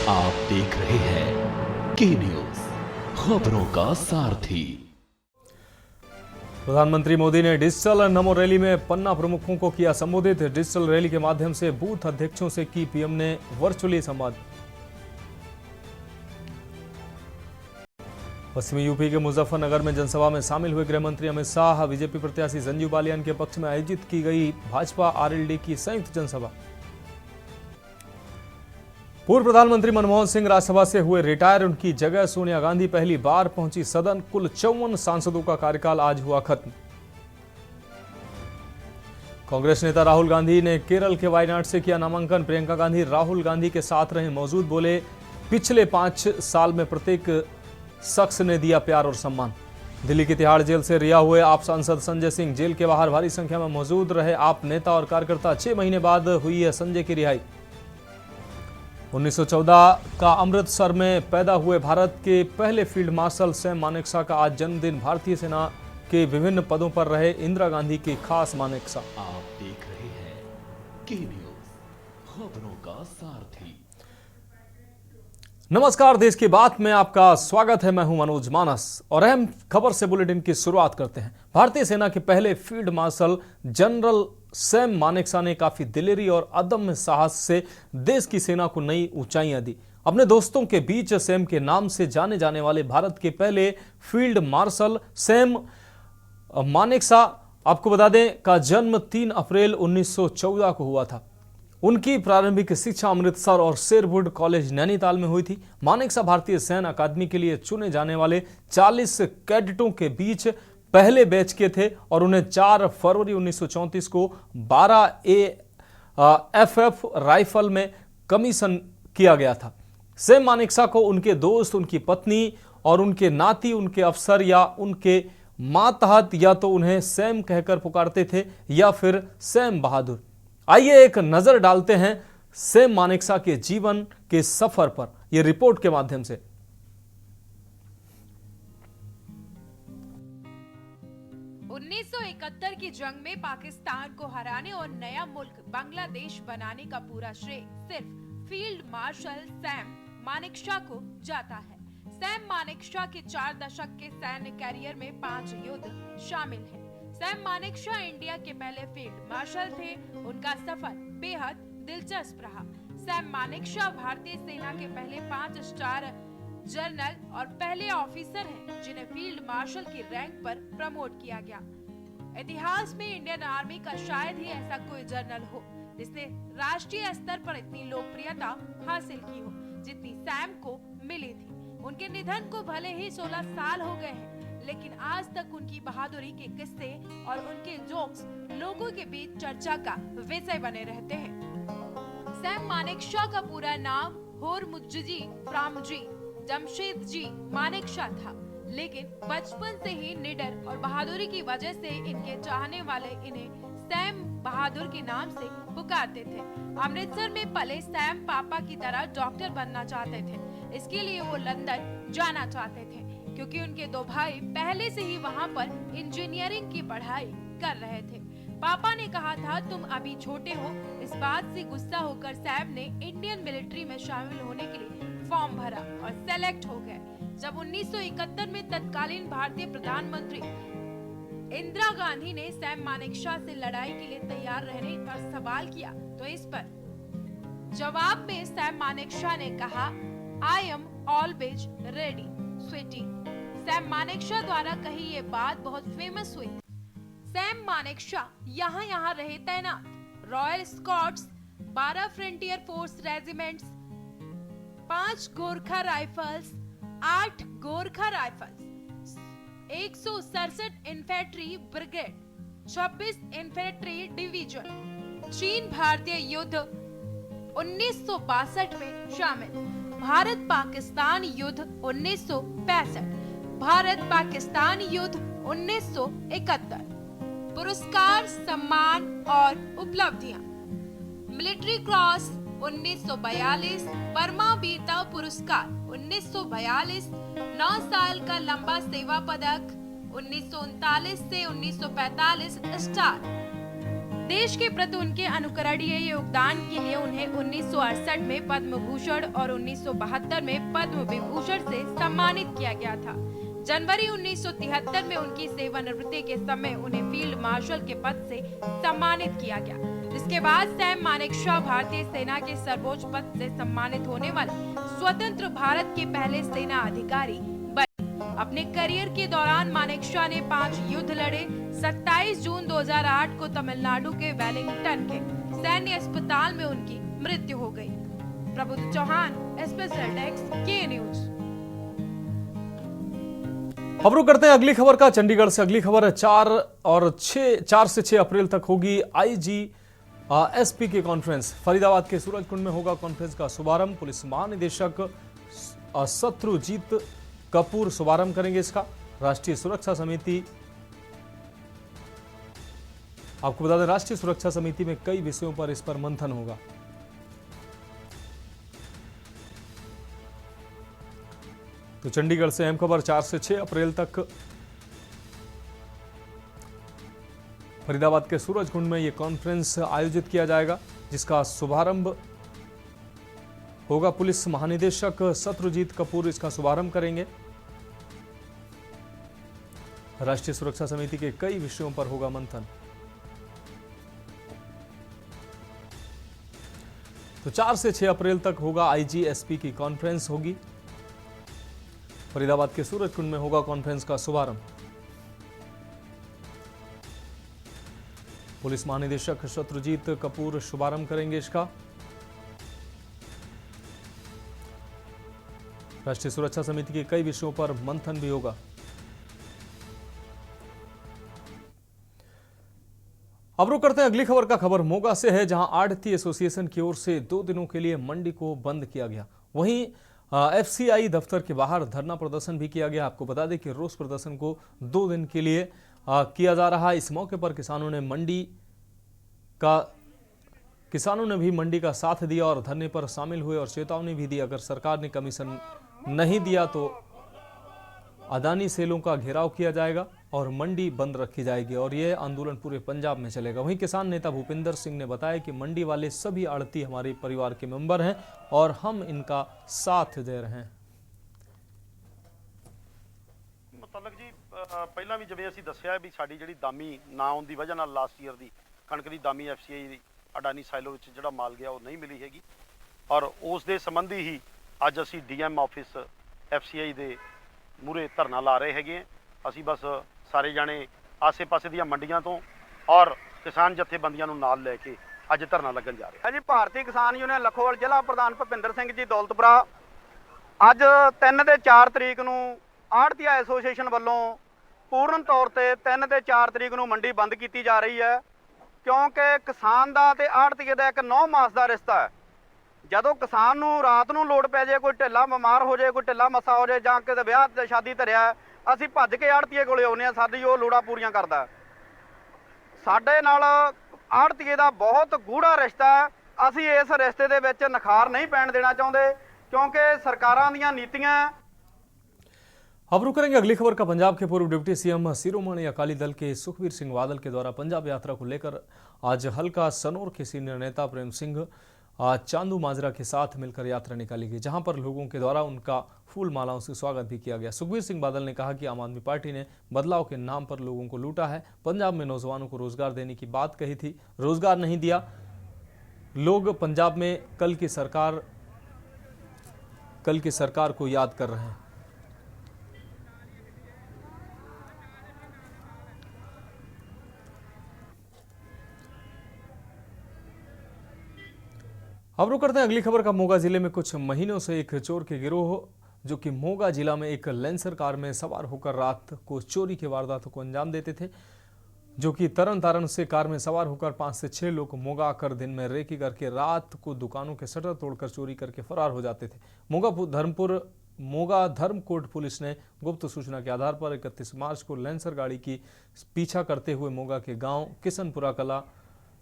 आप देख रहे हैं के न्यूज, खबरों का सारथी। प्रधानमंत्री मोदी ने डिजिटल नमो रैली में पन्ना प्रमुखों को किया संबोधित। डिजिटल रैली के माध्यम से बूथ अध्यक्षों से की पीएम ने वर्चुअली संवाद। पश्चिमी यूपी के मुजफ्फरनगर में जनसभा में शामिल हुए गृह मंत्री अमित शाह। बीजेपी प्रत्याशी संजीव बालियान के पक्ष में आयोजित की गई भाजपा आरएलडी की संयुक्त जनसभा। पूर्व प्रधानमंत्री मनमोहन सिंह राज्यसभा से हुए रिटायर, उनकी जगह सोनिया गांधी पहली बार पहुंची सदन। कुल 54 सांसदों का कार्यकाल आज हुआ खत्म। कांग्रेस नेता राहुल गांधी ने केरल के वायनाड से किया नामांकन। प्रियंका गांधी राहुल गांधी के साथ रहे मौजूद, बोले पिछले 5 साल में प्रत्येक शख्स ने दिया प्यार और सम्मान। दिल्ली की तिहाड़ जेल से रिहा हुए आप सांसद संजय सिंह, जेल के बाहर भारी संख्या में मौजूद रहे आप नेता और कार्यकर्ता। 6 महीने बाद हुई है संजय की रिहाई। 1914 का अमृतसर में पैदा हुए भारत के पहले फील्ड मार्शल सैम मानेकशॉ का आज जन्मदिन। भारतीय सेना के विभिन्न पदों पर रहे इंदिरा गांधी की खास मानेकशॉ। आप देख रहे हैं के न्यूज, खबरों का सारथी। नमस्कार, देश की बात में आपका स्वागत है। मैं हूं मनोज मानस और अहम खबर से बुलेटिन की शुरुआत करते हैं। भारतीय सेना के पहले field marshal general Sam Manekshaw ने काफी दिलेरी और अदम्य साहस से देश की सेना को नई ऊंचाइयां दी। अपने दोस्तों के बीच सैम के नाम से जाने जाने वाले भारत के पहले फील्ड मार्शल सैम मानेकशॉ, आपको बता दें, का जन्म 3 अप्रैल 1914 को हुआ था। उनकी प्रारंभिक शिक्षा अमृतसर और शेरवुड कॉलेज नैनीताल में हुई थी। मानेकशॉ भारतीय सैन्य अकादमी के लिए चुने जाने वाले 40 कैडेटों के बीच पहले बैच के थे और उन्हें 4 फरवरी 1934 को 12 AFF राइफल में कमीशन किया गया था। सैम मानेकशॉ को उनके दोस्त, उनकी पत्नी और उनके नाती, उनके अफसर या उनके मातहत या तो उन्हें सैम कहकर पुकारते थे या फिर सैम बहादुर। आइए एक नजर डालते हैं सैम मानेकशॉ के जीवन के सफर पर, यह रिपोर्ट के माध्यम से। 1971 की जंग में पाकिस्तान को हराने और नया मुल्क बांग्लादेश बनाने का पूरा श्रेय सिर्फ फील्ड मार्शल सैम मानेकशॉ को जाता है। सैम मानेकशॉ के 4 दशक के सैन्य कैरियर में 5 युद्ध शामिल हैं। सैम मानेकशॉ इंडिया के पहले फील्ड मार्शल थे। उनका सफर बेहद दिलचस्प रहा। सैम मानेकशॉ भारतीय सेना के पहले 5 स्टार जनरल और पहले ऑफिसर हैं जिन्हें फील्ड मार्शल की रैंक पर प्रमोट किया गया। इतिहास में इंडियन आर्मी का शायद ही ऐसा कोई जनरल हो जिसने राष्ट्रीय स्तर पर इतनी लोकप्रियता हासिल की हो जितनी सैम को मिली थी। उनके निधन को भले ही 16 साल हो गए हैं, लेकिन आज तक उनकी बहादुरी के किस्से और उनके जोक्स लोगों के बीच चर्चा का विषय बने रहते हैं। सैम मानेकशॉ का पूरा नाम होरमुज्जी प्रामजी जमशेद जी मानेकशॉ था, लेकिन बचपन से ही निडर और बहादुरी की वजह से इनके चाहने वाले इन्हें सैम बहादुर के नाम से पुकारते थे। अमृतसर में पले सैम पापा की तरह डॉक्टर बनना चाहते थे। इसके लिए वो लंदन जाना चाहते थे क्योंकि उनके 2 भाई पहले से ही वहाँ पर इंजीनियरिंग की पढ़ाई कर रहे थे। पापा ने कहा था तुम अभी छोटे हो। इस बात से गुस्सा होकर सैम ने इंडियन मिलिट्री में शामिल होने के लिए फॉर्म भरा और सेलेक्ट हो गए। जब 1971 में तत्कालीन भारतीय प्रधानमंत्री इंदिरा गांधी ने सैम मानेकशॉ से लड़ाई के लिए तैयार रहने पर सवाल किया तो इस पर जवाब में सैम मानेकशॉ ने कहा I am always ready sweetie. Sam Manekshaw द्वारा कही ये बात बहुत फेमस हुई। सैम मानेकशॉ यहाँ रहे तैनात। Royal Scots, 12 Frontier Force regiments, 5 Gorkha rifles, 8 Gorkha rifles, 167 infantry brigade, 26 infantry division, 3 भारतीय युद्ध 1962 में शामिल। भारत पाकिस्तान युद्ध 1965, भारत पाकिस्तान युद्ध 1971। पुरस्कार, सम्मान और उपलब्धियां: मिलिट्री क्रॉस 1942, परमा वीरता पुरस्कार 1942, 9 साल का लंबा सेवा पदक 1939 से 1945, स्टार देश के प्रति उनके अनुकरणीय योगदान के लिए उन्हें 1968 में पद्म भूषण और 1972 में पद्म विभूषण से सम्मानित किया गया था। जनवरी 1973 में उनकी सेवानिवृत्ति के समय उन्हें फील्ड मार्शल के पद से सम्मानित किया गया। इसके बाद सैम मानेकशॉ भारतीय सेना के सर्वोच्च पद से सम्मानित होने वाले स्वतंत्र भारत के पहले सेना अधिकारी बने। अपने करियर के दौरान मानेकशॉ ने 5 युद्ध लड़े। 27 जून 2008 को तमिलनाडु के वेलिंगटन के सैन्य अस्पताल में उनकी मृत्यु हो गई। प्रबुद्ध चौहान, स्पेशल डेस्क, के न्यूज। खबरों करते हैं अगली खबर का। चंडीगढ़ से अगली खबर है। 4 से 6 अप्रैल तक होगी IGSP की कॉन्फ्रेंस। फरीदाबाद के सूरजकुंड में होगा कॉन्फ्रेंस का शुभारंभ। पुलिस महानिदेशक शत्रुजीत कपूर शुभारंभ करेंगे इसका। राष्ट्रीय सुरक्षा समिति, आपको बता दें, राष्ट्रीय सुरक्षा समिति में कई विषयों पर इस पर मंथन होगा। तो चंडीगढ़ से अहम खबर। 4 से 6 अप्रैल तक फरीदाबाद के सूरजकुंड में यह कॉन्फ्रेंस आयोजित किया जाएगा, जिसका शुभारंभ होगा। पुलिस महानिदेशक शत्रुजीत कपूर इसका शुभारंभ करेंगे। राष्ट्रीय सुरक्षा समिति के कई विषयों पर होगा मंथन। तो 4 से 6 अप्रैल तक होगा IGSP की कॉन्फ्रेंस होगी। फरीदाबाद के सूरजकुंड में होगा कॉन्फ्रेंस का शुभारंभ। पुलिस महानिदेशक शत्रुजीत कपूर शुभारंभ करेंगे इसका। राष्ट्रीय सुरक्षा समिति के कई विषयों पर मंथन भी होगा। अब रुक करते हैं अगली खबर का। खबर मोगा से है, जहां आढ़ती एसोसिएशन की ओर से 2 दिनों के लिए मंडी को बंद किया गया। वहीं FCI दफ्तर के बाहर धरना प्रदर्शन भी किया गया। आपको बता दें कि रोष प्रदर्शन को 2 दिन के लिए किया जा रहा है। इस मौके पर किसानों ने भी मंडी का साथ दिया और धरने पर शामिल हुए और चेतावनी भी दी, अगर सरकार ने कमीशन नहीं दिया तो अदानी सेलों का घेराव किया जाएगा और मंडी बंद रखी जाएगी और यह आंदोलन पूरे पंजाब में चलेगा। वहीं किसान नेता भूपिंदर सिंह ने बताया कि मंडी वाले सभी आड़ती हमारे परिवार के मेंबर हैं और हम इनका साथ दे रहे हैं। मतलब जी ਪਹਿਲਾਂ ਵੀ ਜਿਵੇਂ ਅਸੀਂ ਦੱਸਿਆ ਵੀ ਸਾਡੀ ਜਿਹੜੀ ਦਾਮੀ ਨਾ ਆਉਣ ਦੀ ਵਜ੍ਹਾ ਨਾਲ ਲਾਸਟ ਈਅਰ ਦੀ ਕਣਕ ਦੀ ਦਾਮੀ FCI ਦੀ ਅਡਾਨੀ ਸਾਈਲੋ ਵਿੱਚ ਜਿਹੜਾ ਮਾਲ ਗਿਆ ਉਹ ਨਹੀਂ ਮਿਲੀ ਹੈਗੀ ਔਰ ਉਸ ਦੇ ਸੰਬੰਧੀ ਹੀ ਅੱਜ ਅਸੀਂ DM ਆਫਿਸ FCI ਦੇ ਮੂਹਰੇ ਧਰਨਾ ਲਾ ਰਹੇ ਹੈਗੇ। ਅਸੀਂ ਬਸ ਸਾਰੇ ਜਾਣੇ ਆਸੇ-ਪਾਸੇ ਦੀਆਂ ਮੰਡੀਆਂ ਤੋਂ ਔਰ ਕਿਸਾਨ ਜਥੇਬੰਦੀਆਂ ਨੂੰ ਨਾਲ ਲੈ ਕੇ ਅੱਜ ਧਰਨਾ ਲੱਗਣ ਜਾ ਰਹੇ ਹਾਂ ਜੀ। ਭਾਰਤੀ ਕਿਸਾਨ ਯੂਨੀਅਨ ਲਖੋਵਾਲ ਜ਼ਿਲ੍ਹਾ ਪ੍ਰਧਾਨ ਭੁਪਿੰਦਰ ਸਿੰਘ ਜੀ ਦੌਲਤਪੁਰਾ ਅੱਜ 3 ਤੇ 4 ਤਰੀਕ ਨੂੰ ਆੜਤੀਆ ਐਸੋਸੀਏਸ਼ਨ ਵੱਲੋਂ ਪੂਰਨ ਤੌਰ ਤੇ 3 ਤੇ 4 ਤਰੀਕ ਨੂੰ ਮੰਡੀ ਬੰਦ ਕੀਤੀ ਜਾ ਰਹੀ ਹੈ, ਕਿਉਂਕਿ ਕਿਸਾਨ ਦਾ ਤੇ ਆੜਤੀਏ ਦਾ ਇੱਕ 9 ਮਾਸ ਦਾ ਰਿਸ਼ਤਾ ਹੈ। ਜਦੋਂ ਕਿਸਾਨ ਨੂੰ ਰਾਤ ਨੂੰ ਲੋੜ ਪੈ ਜਾਏ, ਕੋਈ ਢਿੱਲਾ ਬਿਮਾਰ ਹੋ ਜਾਏ, ਕੋਈ ਢਿੱਲਾ ਮੱਸਾ ਹੋ ਜਾਏ ਜਾਂ ਕਿਤੇ ਵਿਆਹ ਤੇ ਸ਼ਾਦੀ ਧਰਿਆ, ਅਸੀਂ ਭੱਜ ਕੇ ਆੜਤੀਏ ਕੋਲੇ ਆਉਂਦੇ ਹਾਂ, ਸਾਡੀ ਉਹ ਲੋੜਾਂ ਪੂਰੀਆਂ ਕਰਦਾ। ਸਾਡੇ ਨਾਲ ਆੜਤੀਏ ਦਾ ਬਹੁਤ ਗੂੜਾ ਰਿਸ਼ਤਾ ਹੈ। ਅਸੀਂ ਇਸ ਰਿਸ਼ਤੇ ਦੇ ਵਿੱਚ ਨਖਾਰ ਨਹੀਂ ਪੈਣ ਦੇਣਾ ਚਾਹੁੰਦੇ, क्योंकि सरकारां ਦੀਆਂ ਨੀਤੀਆਂ। अब रुक करेंगे अगली खबर का। पंजाब के पूर्व डिप्टी CM शिरोमणि अकाली दल के सुखबीर सिंह बादल के द्वारा पंजाब यात्रा को लेकर आज हल्का सनौर के सीनियर नेता प्रेम सिंह चांदू माजरा के साथ मिलकर यात्रा निकाली गई, जहां पर लोगों के द्वारा उनका फूल मालाओं से स्वागत भी किया गया। सुखबीर सिंह बादल ने कहा कि आम आदमी पार्टी ने बदलाव के नाम पर लोगों को लूटा है। पंजाब में नौजवानों को रोजगार देने की बात कही थी, रोजगार नहीं दिया। लोग पंजाब में कल की सरकार को याद कर रहे हैं। अब रुक करते हैं अगली खबर का। मोगा जिले में कुछ महीनों से एक चोर के गिरोह जो कि मोगा जिला में एक लेंसर कार में सवार होकर रात को चोरी के वारदातों को अंजाम देते थे, जो कि तरन तारण से कार में सवार होकर 5 से 6 लोग मोगा आकर दिन में रेकी करके रात को दुकानों के शटर तोड़कर चोरी करके फरार हो जाते थे। मोगा धर्मकोट पुलिस ने गुप्त सूचना के आधार पर 31 मार्च को लेंसर गाड़ी की पीछा करते हुए मोगा के गांव किशनपुरा कला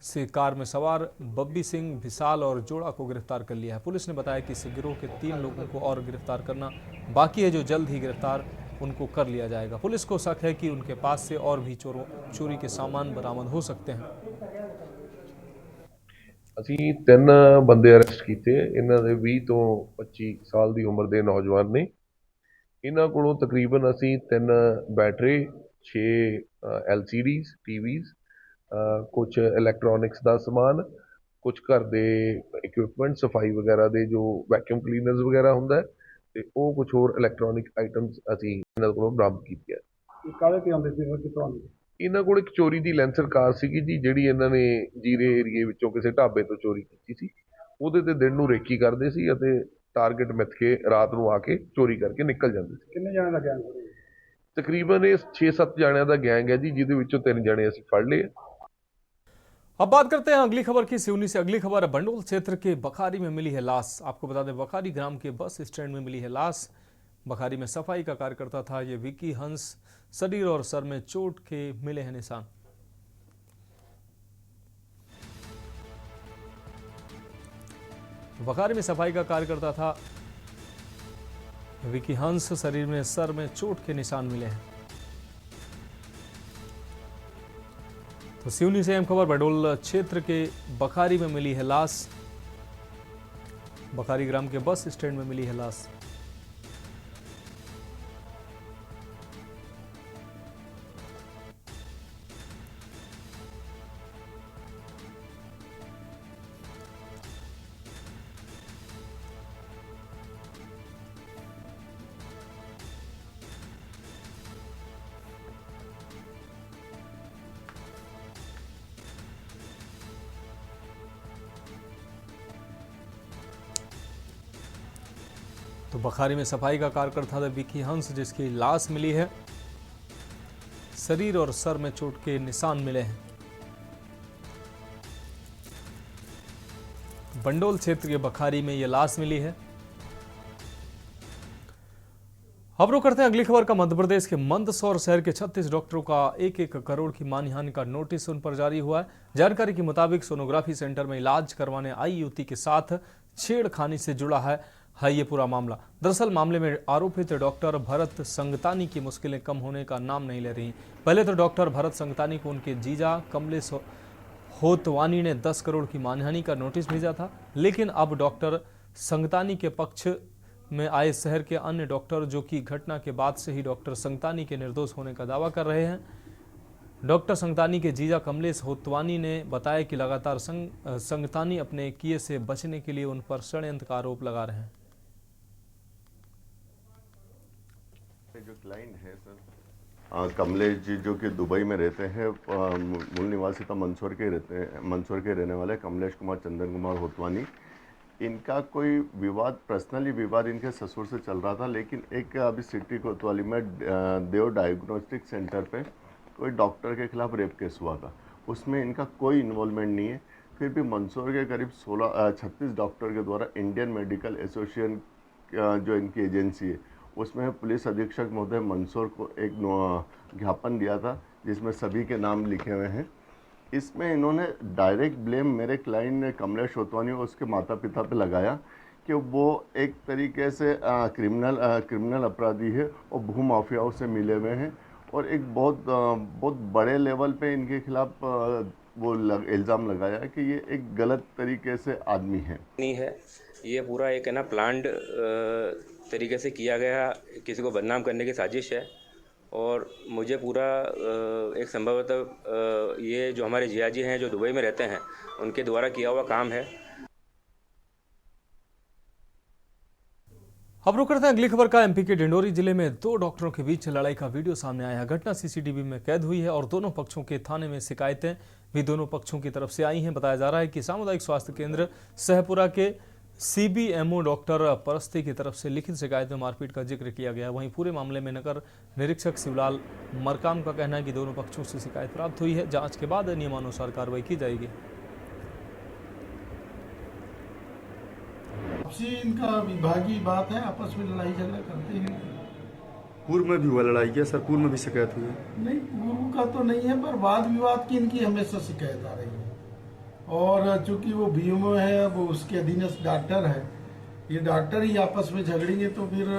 से कार में सवार बब्बी सिंह, विशाल और जोड़ा को गिरफ्तार कर लिया है। पुलिस ने बताया कि इस गिरोह के 3 लोगों को और गिरफ्तार करना बाकी है, जो जल्द ही गिरफ्तार उनको कर लिया जाएगा। पुलिस को शक है कि उनके पास से और भी चोरी के सामान बरामद हो सकते हैं। ਅਸੀਂ 3 ਬੰਦੇ ਅਰੈਸਟ ਕੀਤੇ। ਇਹਨਾਂ ਦੇ 20 ਤੋਂ 25 ਸਾਲ ਦੀ ਉਮਰ ਦੇ ਨੌਜਵਾਨ ਨੇ। ਇਹਨਾਂ ਕੋਲੋਂ ਤਕਰੀਬਨ ਅਸੀਂ 3 ਬੈਟਰੀ, 6 LCDs TVs, ਕੁਝ ਇਲੈਕਟ੍ਰੋਨਿਕਸ ਦਾ ਸਮਾਨ, ਕੁਝ ਘਰ ਦੇ ਇਕਵਿਪਮੈਂਟ, ਸਫਾਈ ਵਗੈਰਾ ਦੇ ਜੋ ਵੈਕਿਊਮ ਕਲੀਨਰਸ ਵਗੈਰਾ ਹੁੰਦਾ ਤੇ ਉਹ ਕੁਝ ਹੋਰ ਇਲੈਕਟ੍ਰੋਨਿਕ ਆਈਟਮਸ ਅਸੀਂ ਇਹਨਾਂ ਕੋਲੋਂ ਬਰਾਮਦ ਕੀਤੀਆਂ। ਕਾਹਦੇ ਤੇ ਆਉਂਦੇ ਸੀ ਕਿੱਥੋਂ ਆਉਂਦੇ? ਇਹਨਾਂ ਕੋਲ ਇੱਕ ਚੋਰੀ ਦੀ ਲੈਂਸਰ ਕਾਰ ਸੀਗੀ ਜੀ, ਜਿਹੜੀ ਇਹਨਾਂ ਨੇ ਜੀਰੇ ਏਰੀਏ ਵਿੱਚੋਂ ਕਿਸੇ ਢਾਬੇ ਤੋਂ ਚੋਰੀ ਕੀਤੀ ਸੀ। ਉਹਦੇ ਤੇ ਦਿਨ ਨੂੰ ਰੇਕੀ ਕਰਦੇ ਸੀ ਅਤੇ ਟਾਰਗੇਟ ਮਿੱਥ ਕੇ ਰਾਤ ਨੂੰ ਆ ਕੇ ਚੋਰੀ ਕਰਕੇ ਨਿਕਲ ਜਾਂਦੇ ਸੀ। ਕਿੰਨੇ ਜਣੇ ਦਾ ਗੈਂਗ ਸੀ? ਤਕਰੀਬਨ ਇਹ 6-7 ਜਣਿਆਂ ਦਾ ਗੈਂਗ ਹੈ जी, ਜਿਹਦੇ ਵਿੱਚੋਂ 3 जने ਅਸੀਂ फड़ लिए। अब बात करते हैं अगली खबर की। सिवनी से अगली खबर है बंडोल क्षेत्र के बखारी में मिली है लाश। आपको बता दें, बखारी ग्राम के बस स्टैंड में मिली है लाश। बखारी में सफाई का कार्य करता था ये विकी हंस। शरीर और सर में चोट के मिले हैं निशान। बखारी में सफाई का कार्य करता था विकी हंस। शरीर में, सर में चोट के निशान मिले हैं। तो सिवनी से अहम खबर, बंडोल क्षेत्र के बखारी में मिली है लाश। बखारी ग्राम के बस स्टैंड में मिली है लाश। तो बखारी में सफाई का कार्य करता था विकी हंस, जिसकी लाश मिली है। शरीर और सर में चोट के निशान मिले हैं। बंडोल क्षेत्र के बखारी में यह लाश मिली है। अब रुक करते हैं अगली खबर का। मध्य प्रदेश के मंदसौर शहर के 36 डॉक्टरों का 1-1 करोड़ की मानहानि का नोटिस उन पर जारी हुआ है। जानकारी के मुताबिक सोनोग्राफी सेंटर में इलाज करवाने आई युवती के साथ छेड़खानी से जुड़ा है ये पूरा मामला। दरअसल मामले में आरोपित डॉक्टर भरत संगतानी की मुश्किलें कम होने का नाम नहीं ले रही। पहले तो डॉक्टर भरत संगतानी को उनके जीजा कमलेश होतवानी ने 10 करोड़ की मानहानि का नोटिस भेजा था, लेकिन अब डॉक्टर संगतानी के पक्ष में आए शहर के अन्य डॉक्टर, जो कि घटना के बाद से ही डॉक्टर संगतानी के निर्दोष होने का दावा कर रहे हैं। डॉक्टर संगतानी के जीजा कमलेश होतवानी ने बताया कि लगातार संगतानी अपने किए से बचने के लिए उन पर षड्यंत्र का आरोप लगा रहे हैं। जो क्लाइंट है सर कमलेश जी, जो कि दुबई में रहते हैं, मूल निवासी तो मंदसौर के रहते हैं, मंदसौर के रहने वाले कमलेश कुमार चंदन कुमार होतवानी। इनका कोई विवाद, पर्सनली विवाद इनके ससुर से चल रहा था, लेकिन एक अभी सिटी कोतवाली में देव डायग्नोस्टिक सेंटर पे कोई डॉक्टर के खिलाफ रेप केस हुआ था। उसमें इनका कोई इन्वॉल्वमेंट नहीं है। फिर भी मंदसौर के करीब 36 डॉक्टर के द्वारा इंडियन मेडिकल एसोसिएशन जो इनकी एजेंसी है, उसमें पुलिस अधीक्षक महोदय मंदसौर को एक ज्ञापन दिया था, जिसमें सभी के नाम लिखे हुए हैं। इसमें इन्होंने डायरेक्ट ब्लेम मेरे क्लाइंट ने कमलेश होतवानी और उसके माता पिता पे लगाया कि वो एक तरीके से क्रिमिनल अपराधी है और भू माफियाओं से मिले हुए हैं, और एक बहुत बड़े लेवल पे इनके खिलाफ वो इल्ज़ाम लगाया है कि ये एक गलत तरीके से आदमी है। नहीं है, ये पूरा एक है ना प्लान्ड तरीके से किया गया, किसी को बदनाम करने की साजिश है। और मुझे पूरा एक संभवतः ये जो हमारे जियाजी हैं जो दुबई में रहते हैं, उनके द्वारा किया हुआ काम है। अब रुक करते हैं अगली खबर का। एमपी के डिंडोरी जिले में 2 डॉक्टरों के बीच लड़ाई का वीडियो सामने आया है। घटना सीसीटीवी में कैद हुई है और दोनों पक्षों के थाने में शिकायतें भी दोनों पक्षों की तरफ से आई हैं। बताया जा रहा है कि सामुदायिक स्वास्थ्य केंद्र सहपुरा के सीबीएमओ डॉक्टर परस्ती की तरफ से लिखित शिकायत में मारपीट का जिक्र किया गया। वहीं पूरे मामले में नगर निरीक्षक शिवलाल मरकाम का कहना है कि दोनों पक्षों से शिकायत प्राप्त हुई है। जांच के बाद नियमानुसार कार्रवाई की जाएगी। आपसी इनका विभागीय बात है, आपस में लड़ाई झगड़ा करते हैं। पूर्व में भी हुआ लड़ाई है सर, पूर्व में भी शिकायत हुई है? नहीं, पूर्व का तो नहीं है, पर वाद विवाद की इनकी हमेशा शिकायत आ रही है। और चूंकि वो बीएमओ है, वो उसके अधीनस्थ डॉक्टर है, ये डॉक्टर ही आपस में झगड़ेंगे तो फिर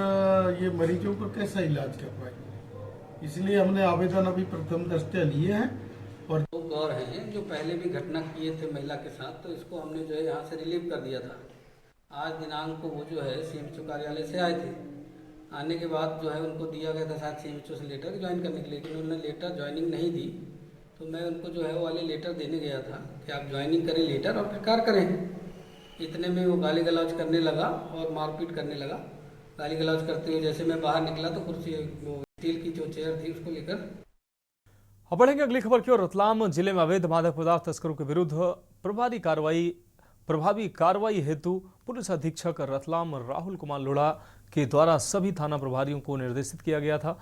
ये मरीजों को कैसा इलाज कर पाएंगे। इसलिए हमने आवेदन अभी प्रथम दृष्टया लिए हैं और लोग और हैं जो पहले भी घटना किए थे महिला के साथ, तो इसको हमने जो है यहाँ से रिलीव कर दिया था। आज दिनांक को वो जो है सीएमएचओ कार्यालय से आए थे। आने के बाद जो है उनको दिया गया था शायद सीएमएचओ से लेटर ज्वाइन करने के लिए, लेकिन उन्होंने लेटर ज्वाइनिंग नहीं दी। तो मैं उनको जो है वो वाले लेटर देने गया था कि आप ज्वाइनिंग करें लेटर और फिर कार करें। इतने में वो गाली गलौज करने लगा और मारपीट करने लगा। गाली गलौज करते हुए जैसे मैं बाहर निकला तो कुर्सी, वो स्टील की जो चेयर थी उसको लेकर। अब बढ़ेंगे अगली खबर की ओर। रतलाम जिले में अवैध मादक पदार्थ तस्करों के विरुद्ध प्रभावी कार्रवाई हेतु पुलिस अधीक्षक रतलाम राहुल कुमार लोढ़ा के द्वारा सभी थाना प्रभारियों को निर्देशित किया गया था।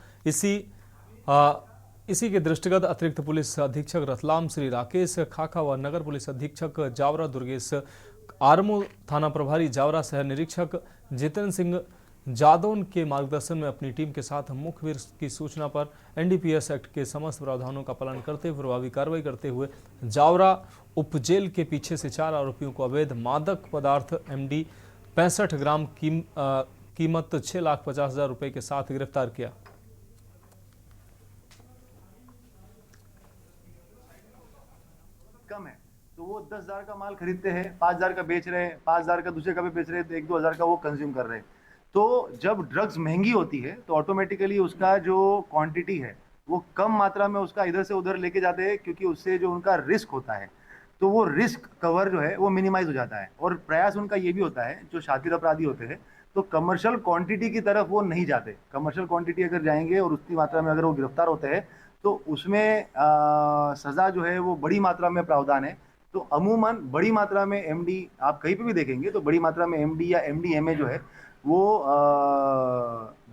इसी के दृष्टिगत अतिरिक्त पुलिस अधीक्षक रतलाम श्री राकेश खाखा व नगर पुलिस अधीक्षक जावरा दुर्गेश आरमो, थाना प्रभारी जावरा, शहर निरीक्षक जितेंद्र सिंह जादौन के मार्गदर्शन में अपनी टीम के साथ मुखबिर की सूचना पर एनडीपीएस एक्ट के समस्त प्रावधानों का पालन करते हुए प्रभावी कार्रवाई करते हुए जावरा उपजेल के पीछे से 4 आरोपियों को अवैध मादक पदार्थ MD 65 ग्राम कीमत 6,50,000 रुपए के साथ गिरफ्तार किया। कम है तो वो 10,000 का माल खरीदते हैं, 5,000 का बेच रहे हैं, 5,000 का दूसरे का भी बेच रहे हैं, तो 1-2 हज़ार का वो कंज्यूम कर रहे हैं। तो जब ड्रग्स महंगी होती है तो ऑटोमेटिकली उसका जो क्वांटिटी है वो कम मात्रा में उसका इधर से उधर लेके जाते हैं, क्योंकि उससे जो उनका रिस्क होता है तो वो रिस्क कवर जो है वो मिनिमाइज हो जाता है। और प्रयास उनका ये भी होता है, जो शातिर अपराधी होते हैं तो कमर्शियल क्वांटिटी की तरफ वो नहीं जाते। कमर्शियल क्वांटिटी अगर जाएंगे और उतनी मात्रा में अगर वो गिरफ्तार होते हैं तो उसमें सज़ा जो है वो बड़ी मात्रा में प्रावधान है। तो अमूमन बड़ी मात्रा में MD आप कहीं पे भी देखेंगे तो बड़ी मात्रा में MD या MDMA जो है वो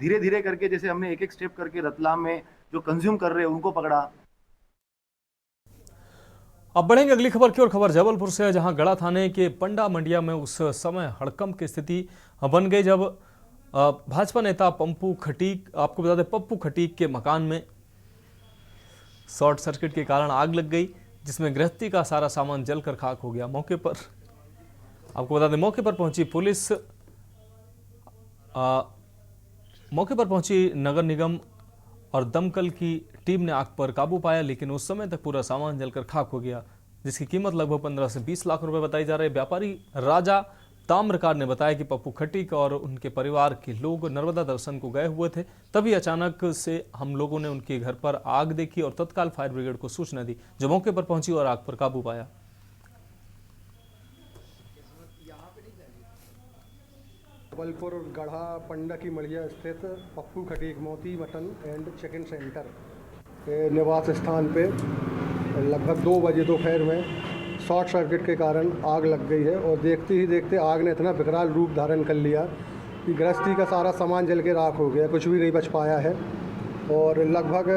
धीरे धीरे करके, जैसे हमने एक एक स्टेप करके रतलाम में जो कंज्यूम कर रहे हैं उनको पकड़ा। अब बढ़ेंगे अगली खबर की ओर। खबर जबलपुर से है, जहां गढ़ा थाने के पंडा मंडिया में उस समय हड़कंप की स्थिति बन गई जब भाजपा नेता पप्पू खटीक, आपको बता दें पप्पू खटीक के मकान में शॉर्ट सर्किट के कारण आग लग गई, जिसमें गृहस्थी का सारा सामान जलकर खाक हो गया। मौके पर आपको बता दें मौके पर पहुंची पुलिस, मौके पर पहुंची नगर निगम और दमकल की टीम ने आग पर काबू पाया, लेकिन उस समय तक पूरा सामान जलकर खाक हो गया, जिसकी कीमत लगभग 15 से 20 लाख रुपए बताई जा रही है। व्यापारी राजा ताम्रकार ने बताया कि पप्पू खटीक और उनके परिवार के लोग नर्मदा दर्शन को गए हुए थे, तभी अचानक से हम लोगों ने उनके घर पर आग देखी और तत्काल फायर ब्रिगेड को सूचना दी, जो मौके पर पहुंची और आग पर काबू पाया। जबलपुर गढ़ा पंडा की मड़िया स्थित पप्पू खटीक मोती मटन एंड चिकन सेंटर के निवास स्थान पे लगभग 2 बजे दोपहर में शॉर्ट सर्किट के कारण आग लग गई है। और देखते ही देखते आग ने इतना विकराल रूप धारण कर लिया कि गृहस्थी का सारा सामान जल के राख हो गया, कुछ भी नहीं बच पाया है। और लगभग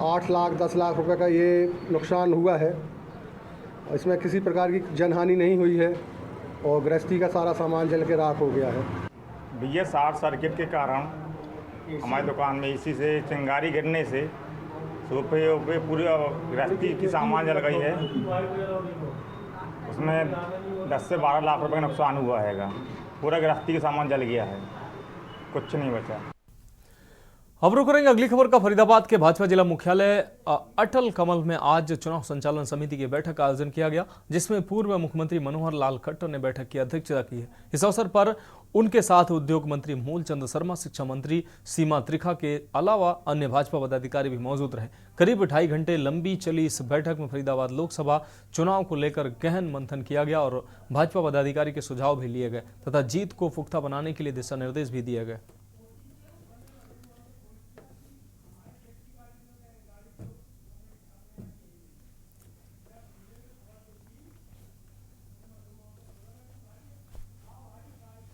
8 लाख 10 लाख रुपए का ये नुकसान हुआ है। इसमें किसी प्रकार की जनहानि नहीं हुई है और गृहस्थी का सारा सामान जल के राख हो गया है। भैया शॉर्ट सर्किट के कारण हमारी दुकान में इसी से चिंगारी गिरने से सोफे वोफे पूरी गृहस्थी की सामान जल गई है। उसमें 10 से 12 लाख रुपए का नुकसान हुआ हैगा। पूरा गृहस्थी का सामान जल गया है, कुछ नहीं बचा। अब रुक करेंगे अगली खबर का। फरीदाबाद के भाजपा जिला मुख्यालय अटल कमल में आज चुनाव संचालन समिति की बैठक का आयोजन किया गया, जिसमें पूर्व मुख्यमंत्री मनोहर लाल खट्टर ने बैठक की अध्यक्षता की है। इस अवसर पर उनके साथ उद्योग मंत्री मूलचंद शर्मा, शिक्षा मंत्री सीमा त्रिखा के अलावा अन्य भाजपा पदाधिकारी भी मौजूद रहे। करीब 2.5 घंटे लंबी चली इस बैठक में फरीदाबाद लोकसभा चुनाव को लेकर गहन मंथन किया गया और भाजपा पदाधिकारी के सुझाव भी लिए गए तथा जीत को पुख्ता बनाने के लिए दिशा निर्देश भी दिए गए।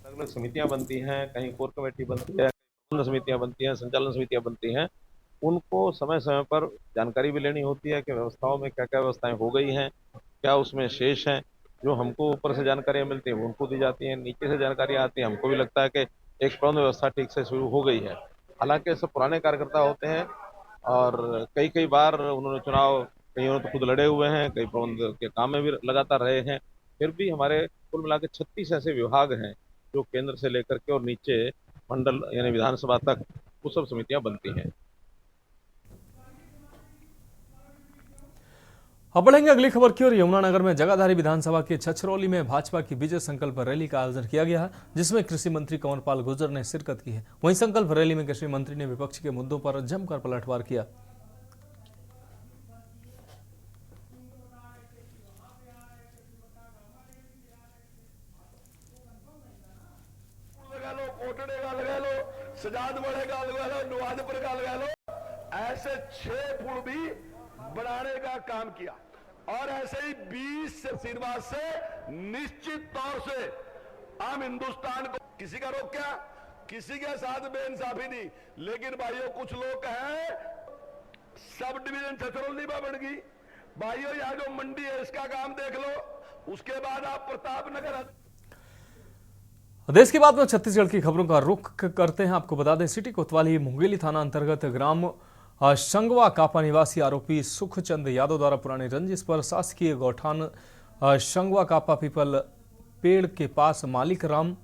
अलग समितियां बनती हैं, कहीं कोर कमेटी बनती है, प्रबंध समितियां बनती हैं, संचालन समितियां बनती हैं। उनको समय समय पर जानकारी भी लेनी होती है कि व्यवस्थाओं में क्या क्या व्यवस्थाएं हो गई हैं, क्या उसमें शेष हैं। जो हमको ऊपर से जानकारियां मिलती हैं वो उनको दी जाती हैं, नीचे से जानकारियां आती हैं, हमको भी लगता है कि एक प्रबंध व्यवस्था ठीक से शुरू हो गई है। हालांकि सब पुराने कार्यकर्ता होते हैं और कई बार उन्होंने चुनाव, कई उन्होंने तो खुद लड़े हुए हैं, कई प्रबंध के काम में भी लगातार रहे हैं। फिर भी हमारे कुल मिला के 36 ऐसे विभाग हैं जो केंद्र से लेकर के और नीचे मंडल यानी विधानसभा तक वो सब समितियां बनती हैं। अब बढ़ेंगे अगली खबर की ओर। यमुनानगर में जगाधारी विधानसभा के छछरौली में भाजपा की विजय संकल्प रैली का आयोजन किया गया है, जिसमें कृषि मंत्री कंवरपाल गुर्जर ने शिरकत की है। वहीं संकल्प रैली में कृषि मंत्री ने विपक्ष के मुद्दों पर जमकर पलटवार किया। सजाद बढ़ेगा लगा लो, नुआजपुर का लगा लो, ऐसे 6 फुट भी बढ़ाने का काम किया। और ऐसे ही 20 श्रीनिवास से निश्चित तौर से हम हिंदुस्तान को किसी का रोक क्या, किसी के साथ बेइंसाफी नहीं। लेकिन भाइयों कुछ लोग हैं सब डिवीजन छछरौली में बढ़ गई। भाइयों यहाँ जो मंडी है इसका काम देख लो, उसके बाद आप प्रताप नगर। देश की बात में छत्तीसगढ़ की खबरों का रुख करते हैं। आपको बता दें, सिटी कोतवाली मुंगेली थाना अंतर्गत ग्राम शंगवा कापा निवासी आरोपी सुखचंद यादव द्वारा पुरानी रंजिश पर शासकीय गौठान शंगवा कापा पीपल पेड़ के पास मालिक राम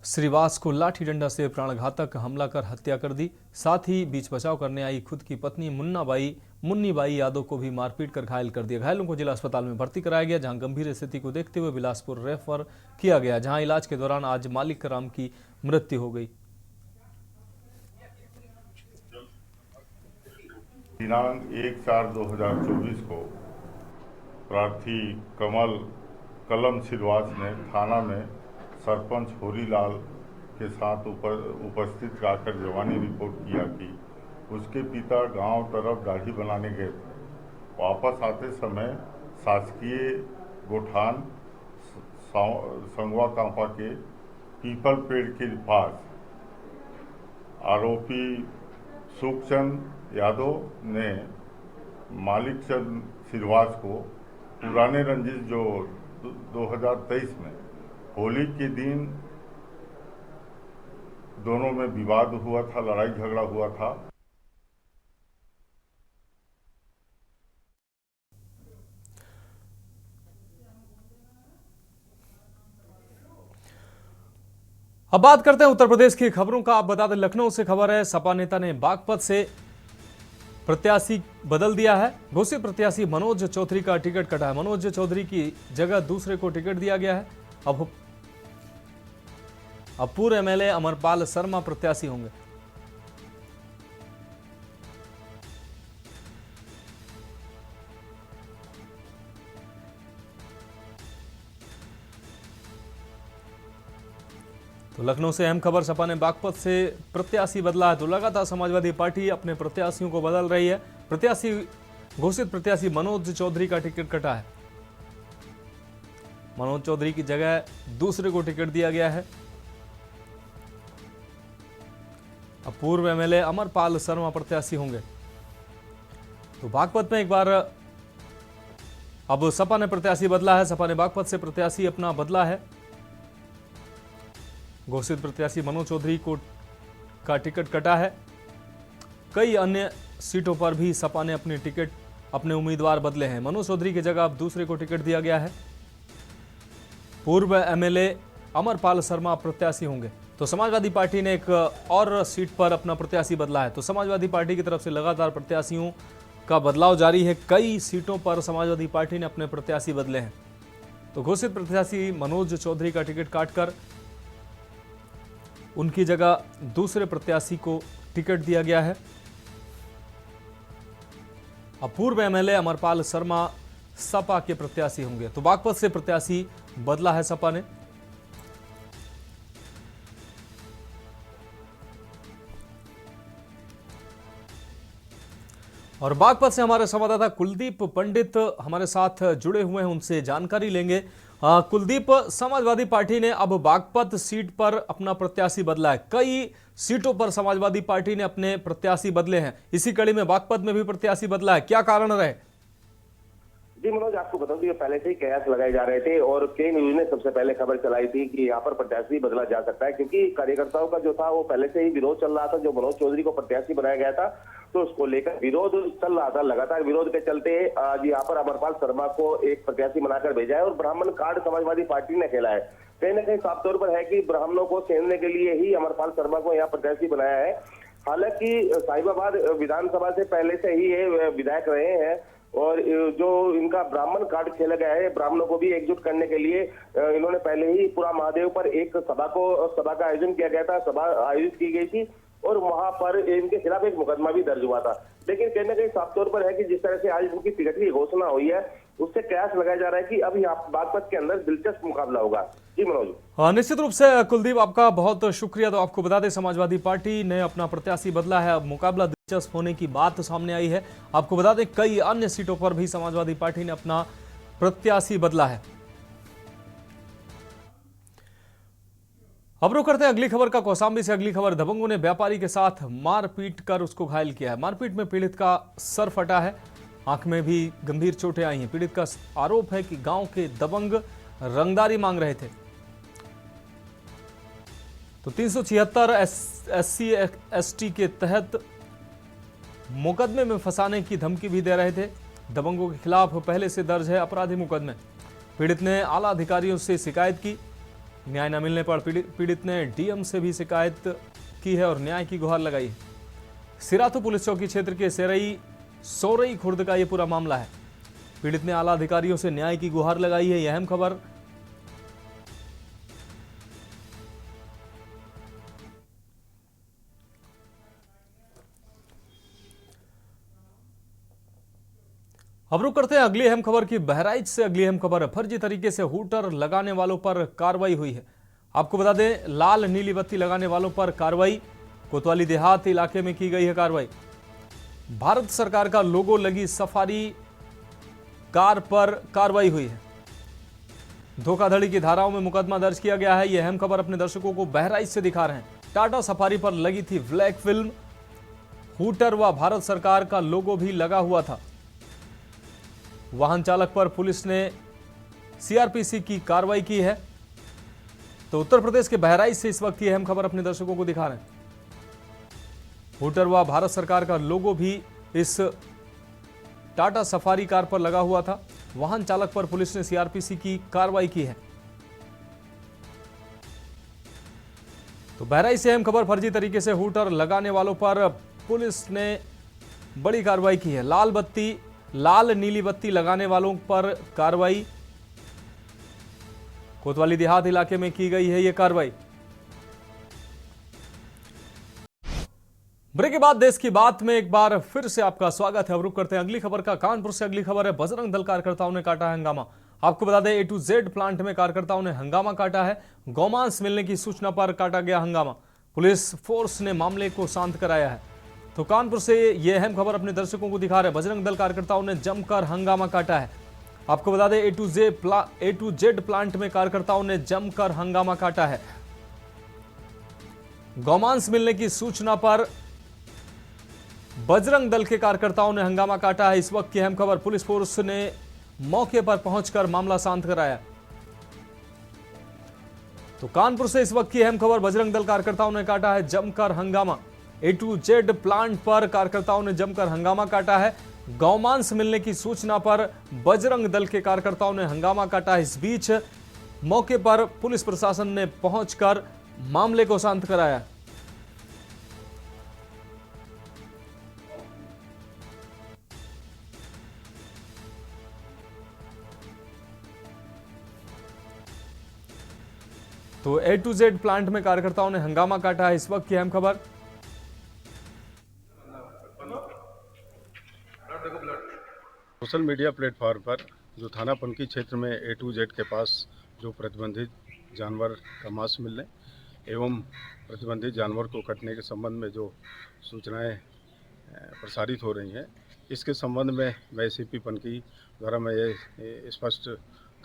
श्रीवास को लाठी डंडा से प्राणघातक हमला कर हत्या कर दी। साथ ही बीच बचाव करने आई खुद की पत्नी मुन्नीबाई यादव को भी मारपीट कर घायल कर दिया। घायलों को जिला अस्पताल में भर्ती कराया गया, जहां गंभीर स्थिति को देखते हुए बिलासपुर रेफर किया गया, जहां इलाज के दौरान आज मालिक राम की मृत्यु हो गई। दिनांक 1/4/2024 को प्रार्थी कलम श्रीवास ने थाना में सरपंच होरीलाल के साथ उपस्थित आकर जवानी रिपोर्ट किया कि उसके पिता गांव तरफ दाढ़ी बनाने गए थे। वापस आते समय शासकीय गोठान संगवा कांपा के पीपल पेड़ के पास आरोपी सुखचंद यादव ने मालिक चंद श्रीवास को पुराने रंजिश जो 2023 में होली के दिन दोनों में विवाद हुआ था, लड़ाई झगड़ा हुआ था। अब बात करते हैं उत्तर प्रदेश की खबरों का। आप बता दें, लखनऊ से खबर है, सपा नेता ने बागपत से प्रत्याशी बदल दिया है। घोषित प्रत्याशी मनोज चौधरी का टिकट कटा है। मनोज चौधरी की जगह दूसरे को टिकट दिया गया है। अब पूर्व एमएलए अमरपाल शर्मा प्रत्याशी होंगे। तो लखनऊ से अहम खबर, सपा ने बागपत से प्रत्याशी बदला है। तो लगातार समाजवादी पार्टी अपने प्रत्याशियों को बदल रही है। घोषित प्रत्याशी मनोज चौधरी का टिकट कटा है। मनोज चौधरी की जगह दूसरे को टिकट दिया गया है। अब पूर्व एमएलए अमरपाल शर्मा प्रत्याशी होंगे। तो बागपत में एक बार अब सपा ने प्रत्याशी बदला है। सपा ने बागपत से प्रत्याशी अपना बदला है। घोषित प्रत्याशी मनोज चौधरी का टिकट कटा है। कई अन्य सीटों पर भी सपा ने अपने उम्मीदवार बदले हैं। मनोज चौधरी की जगह अब दूसरे को टिकट दिया गया है। पूर्व एमएलए अमरपाल शर्मा प्रत्याशी होंगे। तो समाजवादी पार्टी ने एक और सीट पर अपना प्रत्याशी बदला है। तो समाजवादी पार्टी की तरफ से लगातार प्रत्याशियों का बदलाव जारी है। कई सीटों पर समाजवादी पार्टी ने अपने प्रत्याशी बदले हैं। तो घोषित प्रत्याशी मनोज चौधरी का टिकट काटकर उनकी जगह दूसरे प्रत्याशी को टिकट दिया गया है। अब पूर्व एमएलए अमरपाल शर्मा सपा के प्रत्याशी होंगे। तो बागपत से प्रत्याशी बदला है सपा ने। और बागपत से हमारे संवाददाता कुलदीप पंडित हमारे साथ जुड़े हुए हैं, उनसे जानकारी लेंगे। कुलदीप, समाजवादी पार्टी ने अब बागपत सीट पर अपना प्रत्याशी बदला है। कई सीटों पर समाजवादी पार्टी ने अपने प्रत्याशी बदले हैं। इसी कड़ी में बागपत में भी प्रत्याशी बदला है, क्या कारण रहे? जी मनोज, आपको बताऊं कि पहले से ही कयास लगाए जा रहे थे और के न्यूज ने सबसे पहले खबर चलाई थी कि यहाँ पर प्रत्याशी बदला जा सकता है, क्योंकि कार्यकर्ताओं का जो था वो पहले से ही विरोध चल रहा था। जो मनोज चौधरी को प्रत्याशी बनाया गया था तो उसको लेकर विरोध चल रहा था। लगातार विरोध के चलते आज यहाँ पर अमरपाल शर्मा को एक प्रत्याशी बनाकर भेजा है और ब्राह्मण कार्ड समाजवादी पार्टी ने खेला है। कहीं ना कहीं साफ तौर पर है कि ब्राह्मणों को छेड़ने के लिए ही अमरपाल शर्मा को यहाँ प्रत्याशी बनाया है। हालांकि साहिबाबाद विधानसभा से पहले से ही ये विधायक रहे हैं और जो इनका ब्राह्मण कार्ड खेला गया है, ब्राह्मणों को भी एकजुट करने के लिए इन्होंने पहले ही पूरा महादेव पर एक सभा का आयोजन किया गया था, सभा आयोजित की गई थी और वहां पर इनके खिलाफ एक मुकदमा भी दर्ज हुआ था। लेकिन कहीं ना कहीं साफ तौर पर है कि जिस तरह से आज इनकी टिकट की घोषणा हुई है, उससे कयास लगाया जा रहा है कि अब यहाँ बागपत के अंदर दिलचस्प मुकाबला होगा। जी मनोज। हाँ, निश्चित रूप से कुलदीप, आपका बहुत शुक्रिया। तो आपको बता दें, समाजवादी पार्टी ने अपना प्रत्याशी बदला है। अब मुकाबला दिलचस्प होने की बात सामने आई है। आपको बता दें, कई अन्य सीटों पर भी समाजवादी पार्टी ने अपना प्रत्याशी बदला है। अब रुक करते हैं अगली खबर का। कौशाम्बी से अगली खबर। दबंगों ने व्यापारी के साथ मारपीट कर उसको घायल किया है। मारपीट में पीड़ित का सर फटा है, आंख में भी गंभीर चोटें आई हैं। पीड़ित का आरोप है कि गांव के दबंग रंगदारी मांग रहे थे। तो 376 SC ST के तहत मुकदमे में फंसाने की धमकी भी दे रहे थे। दबंगों के खिलाफ पहले से दर्ज है आपराधिक मुकदमे। पीड़ित ने आला अधिकारियों से शिकायत की। न्याय न मिलने पर पीड़ित ने DM से भी शिकायत की है और न्याय की गुहार लगाई है। सिराथू पुलिस चौकी क्षेत्र के सोरई खुर्द का यह पूरा मामला है। पीड़ित ने आला अधिकारियों से न्याय की गुहार लगाई है। यह अहम खबर। अब रुक करते हैं अगली अहम खबर की। बहराइच से अगली अहम खबर है। फर्जी तरीके से हूटर लगाने वालों पर कार्रवाई हुई है। आपको बता दें, लाल नीली बत्ती लगाने वालों पर कार्रवाई। कोतवाली देहात इलाके में की गई है कार्रवाई। भारत सरकार का लोगो लगी सफारी कार पर कार्रवाई हुई है। धोखाधड़ी की धाराओं में मुकदमा दर्ज किया गया है। यह अहम खबर अपने दर्शकों को बहराइच से दिखा रहे हैं। टाटा सफारी पर लगी थी ब्लैक फिल्म, हूटर व भारत सरकार का लोगो भी लगा हुआ था। वाहन चालक पर पुलिस ने CRPC की कार्रवाई की है। तो उत्तर प्रदेश के बहराइच से इस वक्त ये अहम खबर अपने दर्शकों को दिखा रहे हैं। हूटर व भारत सरकार का लोगो भी इस टाटा सफारी कार पर लगा हुआ था। वाहन चालक पर पुलिस ने CRPC की कार्रवाई की है। तो बहराइच से अहम खबर। फर्जी तरीके से हूटर लगाने वालों पर पुलिस ने बड़ी कार्रवाई की है। लाल नीली बत्ती लगाने वालों पर कार्रवाई। कोतवाली देहात इलाके में की गई है यह कार्रवाई। ब्रेक के बाद देश की बात में एक बार फिर से आपका स्वागत है। अब रुक करते हैं अगली खबर का। कानपुर से अगली खबर है। बजरंग दल कार्यकर्ताओं ने काटा हंगामा। आपको बता दें, A to Z प्लांट में कार्यकर्ताओं ने हंगामा काटा है। गौमांस मिलने की सूचना पर काटा गया हंगामा। पुलिस फोर्स ने मामले को शांत कराया है। तो कानपुर से यह अहम खबर अपने दर्शकों को दिखा रहे हैं। बजरंग दल कार्यकर्ताओं ने जमकर हंगामा काटा है। आपको बता दें, A to Z प्लांट में कार्यकर्ताओं ने जमकर हंगामा काटा है। गौमांस मिलने की सूचना पर बजरंग दल के कार्यकर्ताओं ने हंगामा काटा है। इस वक्त की अहम खबर। पुलिस फोर्स ने मौके पर पहुंचकर मामला शांत कराया। तो कानपुर से इस वक्त की अहम खबर। बजरंग दल कार्यकर्ताओं ने काटा है जमकर हंगामा। A to Z प्लांट पर कार्यकर्ताओं ने जमकर हंगामा काटा है। गौमांस मिलने की सूचना पर बजरंग दल के कार्यकर्ताओं ने हंगामा काटा है। इस बीच मौके पर पुलिस प्रशासन ने पहुंचकर मामले को शांत कराया। तो A to Z प्लांट में कार्यकर्ताओं ने हंगामा काटा है। इस वक्त की अहम खबर। सोशल मीडिया प्लेटफॉर्म पर जो थाना पनकी क्षेत्र में A to Z के पास जो प्रतिबंधित जानवर का मांस मिलने एवं प्रतिबंधित जानवर को कटने के संबंध में जो सूचनाएं प्रसारित हो रही हैं, इसके संबंध में मैं CP पनकी द्वारा मैं ये स्पष्ट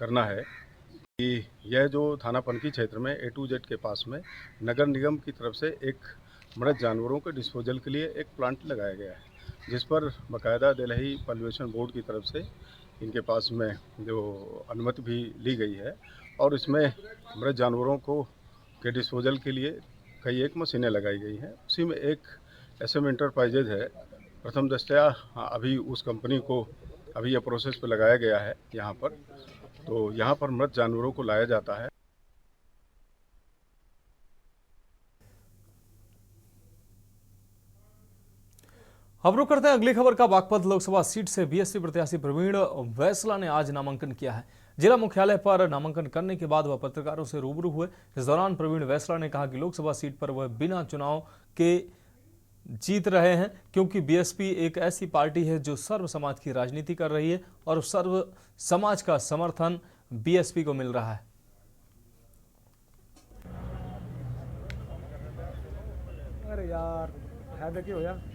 करना है कि यह जो थाना पनकी क्षेत्र में A to Z के पास में नगर निगम की तरफ से एक मृत जानवरों के डिस्पोजल के लिए एक प्लांट लगाया गया है, जिस पर बाकायदा दिल्ली पॉल्यूशन बोर्ड की तरफ से इनके पास में जो अनुमति भी ली गई है और इसमें मृत जानवरों को के डिस्पोजल के लिए कई एक मशीनें लगाई गई हैं। उसी में एक SM एंटरप्राइजेज है, प्रथम दृष्टया अभी उस कंपनी को अभी यह प्रोसेस पे लगाया गया है यहाँ पर। तो यहाँ पर मृत जानवरों को लाया जाता है। अब रुक करते हैं अगली खबर का। बागपत लोकसभा सीट से बीएसपी प्रत्याशी प्रवीण वैसला ने आज नामांकन किया है। जिला मुख्यालय पर नामांकन करने के बाद वह पत्रकारों से रूबरू हुए। इस दौरान प्रवीण वैसला ने कहा कि लोकसभा सीट पर वह बिना चुनाव के जीत रहे हैं, क्योंकि बीएसपी एक ऐसी पार्टी है जो सर्व समाज की राजनीति कर रही है और सर्व समाज का समर्थन बीएसपी को मिल रहा है। अरे यार है देखिए हो यार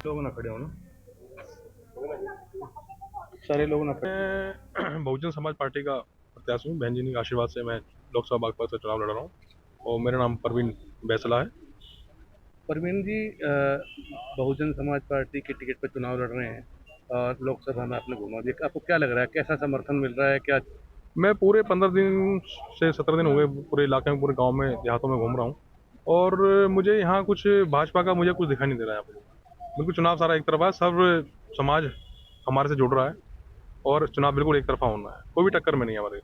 लोग ना खड़े हो ना, सारे लोग ना खड़े। बहुजन समाज पार्टी का प्रत्याशी हूँ। बहन जी के आशीर्वाद से मैं लोकसभा बागपत से चुनाव लड़ रहा हूँ और मेरा नाम प्रवीण वैसला है। प्रवीण जी बहुजन समाज पार्टी के टिकट पर चुनाव लड़ रहे हैं और लोकसभा में आपने घुमा दिया, आपको क्या लग रहा है, कैसा समर्थन मिल रहा है? क्या मैं पूरे 15 दिन से 17 दिन हो गए पूरे इलाके में, पूरे गांव में, देहातों में घूम रहा हूँ और मुझे यहाँ कुछ भाजपा का मुझे कुछ दिखाई नहीं दे रहा है। यहाँ पर बिल्कुल चुनाव सारा एक तरफा है, सर्व समाज हमारे से जुड़ रहा है और चुनाव बिल्कुल एक तरफा होना है, कोई भी टक्कर में नहीं है हमारे।